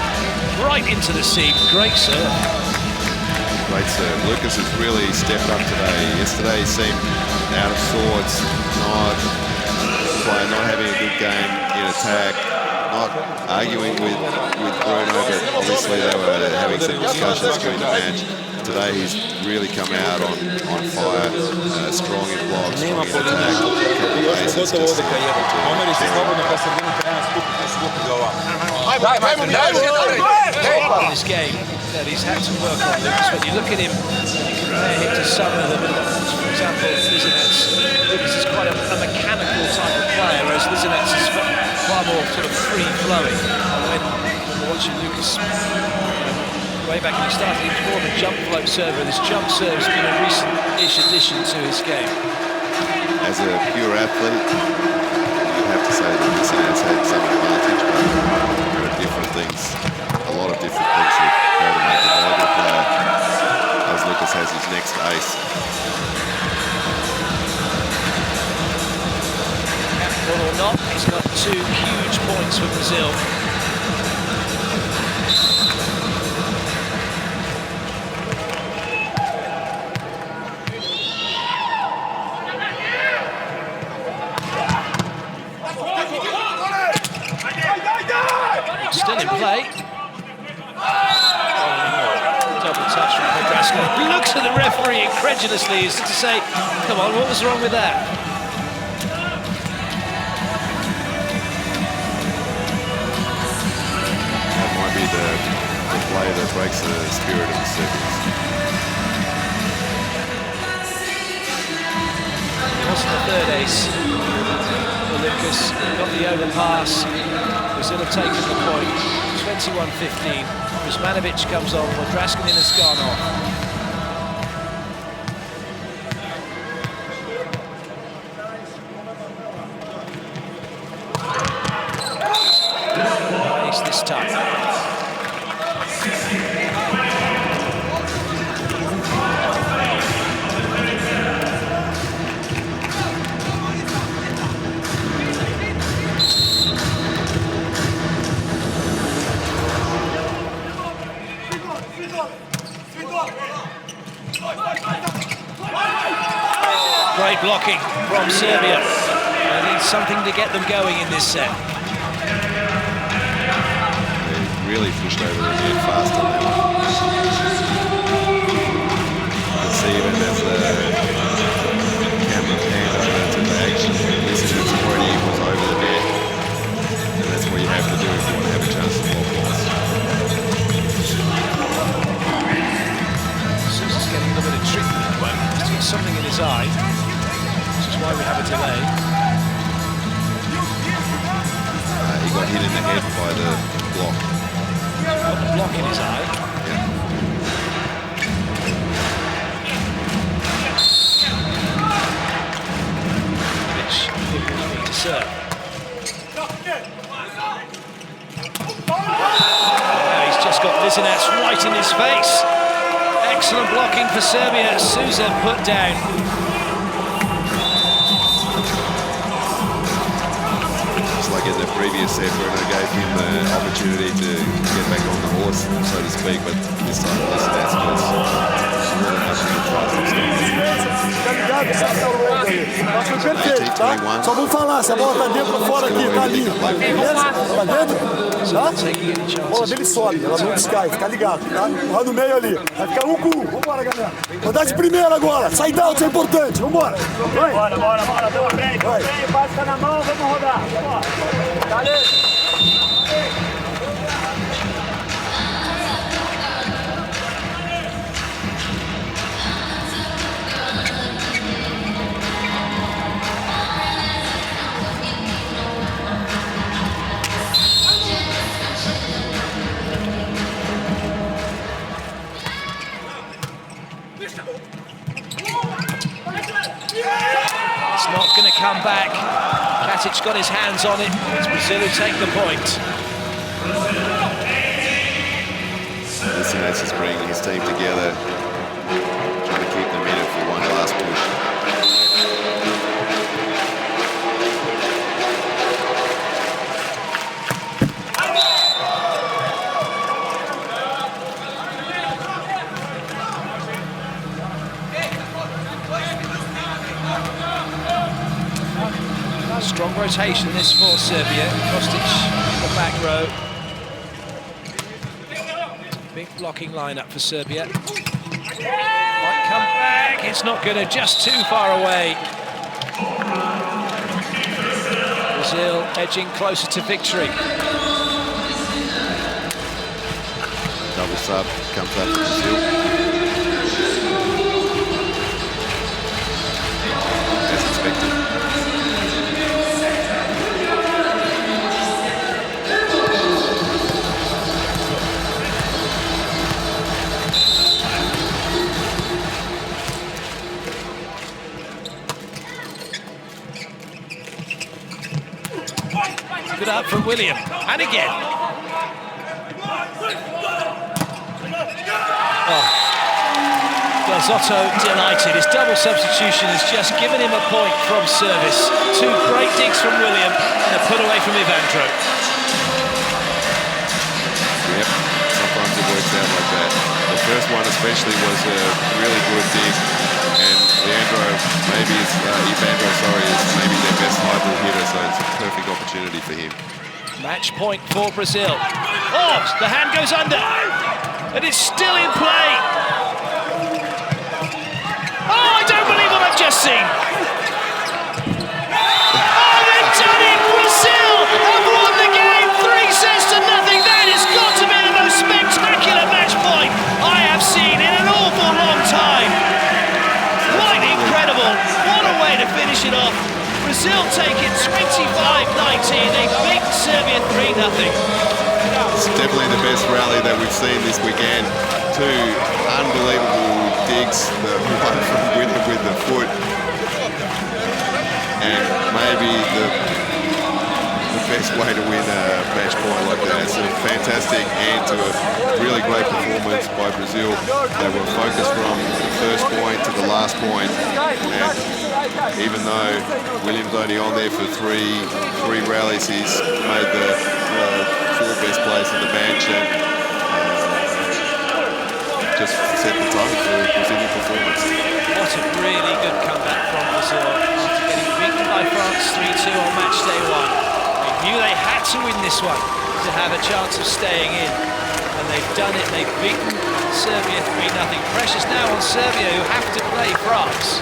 right into the seam. Great serve. Great serve. Lucas has really stepped up today. Yesterday he seemed out of sorts, not having a good game in attack, not arguing with Bruno, but obviously they were having some discussions during the match. Today he's really come out on fire, strong in blocks, strong in attack. In this game that he's had to work on, Lucas. When you look at him, you compare him to some of them. For example, Lucas is quite a mechanical type of player, whereas Lizinets is far more sort of free-flowing. When you're watching Lucas, way back when he started, he was more of a jump float server. This jump serve has been a recent-ish addition to his game. As a pure athlete, you'd have to say that Lizinets had some advantage, but there are different things, a lot of different things that go to make a volleyball player, as Lucas has his next ace. Well or not, he's got 2 huge points for Brazil. Still in play. Double touch from Nebraska. Looks at the referee incredulously as to say, come on, what was wrong with that? That might be the play that breaks the spirit of the Serbians. It wasn't the third ace for Lucas. Got the overpass. Brazil have taken the point. 21-15. Rusmanovic comes on. Draskinin has gone off. Ace this time. Great blocking from Serbia. They need something to get them going in this set. They really pushed over the net fast on that one. You can see even as the camera panned over to the action, Lizinets already was over the net. And that's what you have to do if you want to have a chance to block balls. Sousa's getting a little bit of tricky at the moment. He's got something in his eye. Why we have a delay. He got hit in the head by the block. Got the block in his eye. Yeah. Which will need to serve. He's just got Lizinets right in his face. Excellent blocking for Serbia. Sousa put down. Like in the previous set, Bruno gave him the opportunity to get back on the horse, so to speak, but this time Lizinets was more than happy to try to stop. Mas foi perfeito, tá? Só vou falar, se a bola tá dentro ou fora aqui, tá ali. Beleza? Tá dentro? Tá? A bola dele sobe, ela não descai, fica ligado, tá? Lá no meio ali. Vai ficar 1 com 1. Vambora, galera. Vou dar de primeira agora. Side out é importante. Vambora. Vai. Bora, tamo bem, passa na mão, vamos rodar. Vamos. Dale. It's not going to come back. Katic got his hands on it. It's Brazil who take the point. Listen, that's just bringing his team together, trying to keep them in it for one last push. Strong rotation this for Serbia. Kostic in the back row. Big blocking lineup for Serbia. Might come back. It's not going to, just too far away. Brazil edging closer to victory. Double sub comes up to Brazil. As expected. Good up from William, and again. Oh. Gazzotto delighted. His double substitution has just given him a point from service. Two great digs from William and a put away from Ivandro. Yep, sometimes it works out like that. The first one especially was a really good dig, and Ivandro is maybe their best high ball hitter, so it's a perfect opportunity for him. Match point for Brazil. Oh, the hand goes under, and it's still in play. Oh, I don't believe what I've just seen. Oh, they've done it! Brazil have won the game, 3-0. That has got to be the most spectacular match point I have seen in an awful long time. Quite incredible. What a way to finish it off. Brazil take it 25-19. They beat Serbia 3-0. It's definitely the best rally that we've seen this weekend. Two unbelievable digs, the one from William with the foot, and maybe the best way to win a match point like that. It's a fantastic end to a really great performance by Brazil. They were focused from the first point to the last point, and even though William's only on there for three rallies, he's made the four best plays in the bench and just set the tone for a Brazilian performance. What a really good comeback from Brazil after getting beaten by France 3-2 on match day one. They knew they had to win this one to have a chance of staying in, and they've done it. They've beaten Serbia 3-0. Pressure's now on Serbia, who have to play France.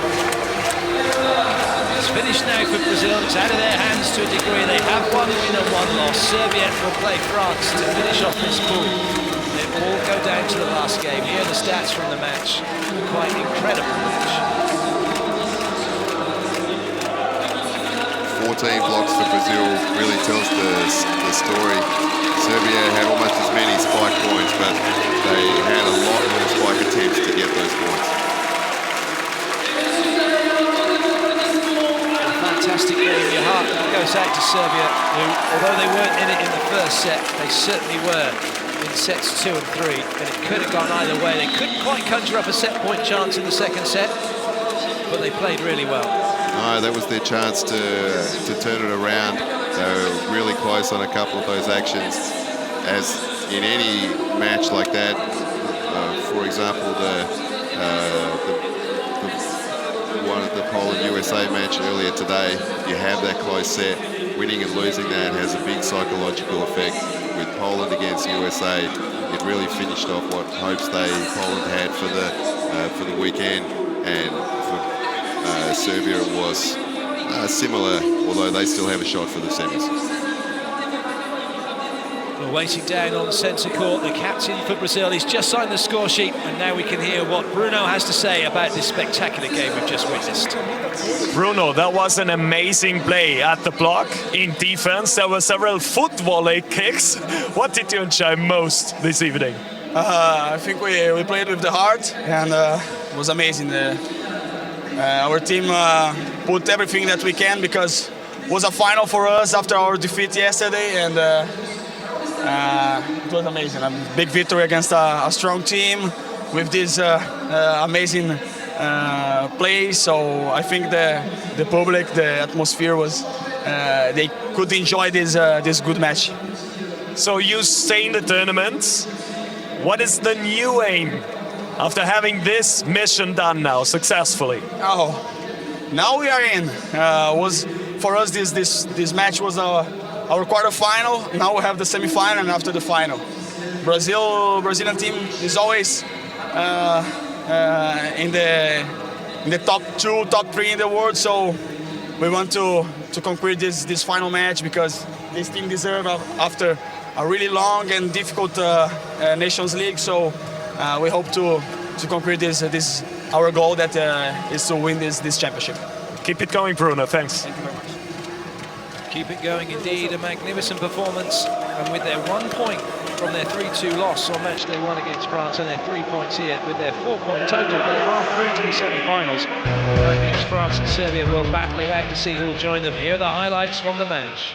It's finished now for Brazil. It's out of their hands to a degree. They have one win and one loss. Serbia will play France to finish off this pool. It will go down to the last game. Here are the stats from the match. Quite incredible match. 14 blocks for Brazil really tells the story. Serbia had almost as many spike points, but they had a lot more spike attempts to get those points. Fantastic game. Your heart goes out to Serbia, who, although they weren't in it in the first set, they certainly were in sets 2 and 3, and it could have gone either way. They couldn't quite conjure up a set point chance in the second set, but they played really well. No, that was their chance to turn it around. They were really close on a couple of those actions. As in any match like that, for example, the Poland-USA match earlier today, you have that close set. Winning and losing that has a big psychological effect. With Poland against USA, it really finished off what hopes Poland had for the weekend, and for Serbia it was similar, although they still have a shot for the semis. Well, waiting down on centre court, the captain for Brazil. He's just signed the score sheet, and now we can hear what Bruno has to say about this spectacular game we've just witnessed. Bruno, that was an amazing play at the block in defense. There were several foot volley kicks. What did you enjoy most this evening? I think we played with the heart, and it was amazing. Our team put everything that we can, because it was a final for us after our defeat yesterday, and it was amazing. A big victory against a strong team with this amazing play. So I think the public, the atmosphere was, they could enjoy this good match. So you stay in the tournament. What is the new aim after having this mission done now successfully? Oh, now we are in. Was for us this match was our quarterfinal. Now we have the semifinal, and after the final, Brazilian team is always in the top 2, top 3 in the world. So we want to conquer this final match, because this team deserves after a really long and difficult Nations League. So we hope to conquer this our goal, that is to win this championship. Keep it going, Bruno. Thanks. Thank you very much. Keep it going indeed, a magnificent performance, and with their 1 point from their 3-2 loss on match day 1 against France, and their 3 points here, with their 4-point total, they are through to the semi-finals. Against France and Serbia will battle it out to see who'll join them. Here are the highlights from the match.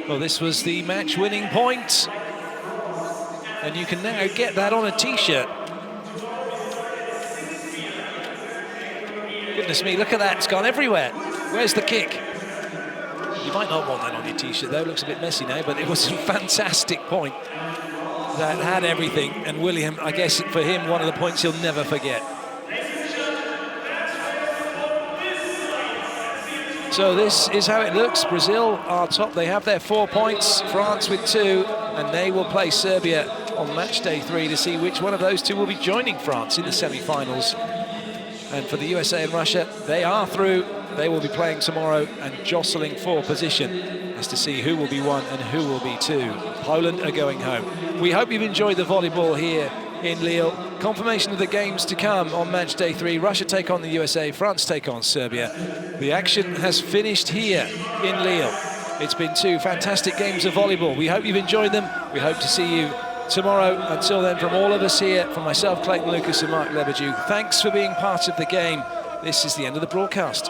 Well, this was the match-winning point, and you can now get that on a t-shirt. Goodness me, look at that, it's gone everywhere. Where's the kick? You might not want that on your t-shirt though, it looks a bit messy now, but it was a fantastic point that had everything, and William, I guess for him, one of the points he'll never forget. So this is how it looks. Brazil are top, they have their 4 points, France with 2, and they will play Serbia on match day 3 to see which one of those two will be joining France in the semi-finals. And for the USA and Russia, they are through. They will be playing tomorrow and jostling for position as to see who will be 1 and who will be 2. Poland are going home. We hope you've enjoyed the volleyball here in Lille. Confirmation of the games to come on match day 3. Russia take on the USA, France take on Serbia. The action has finished here in Lille. It's been 2 fantastic games of volleyball. We hope you've enjoyed them. We hope to see you tomorrow. Until then, from all of us here, from myself, Clayton Lucas, and Mark Lebedew, thanks for being part of the game. This is the end of the broadcast.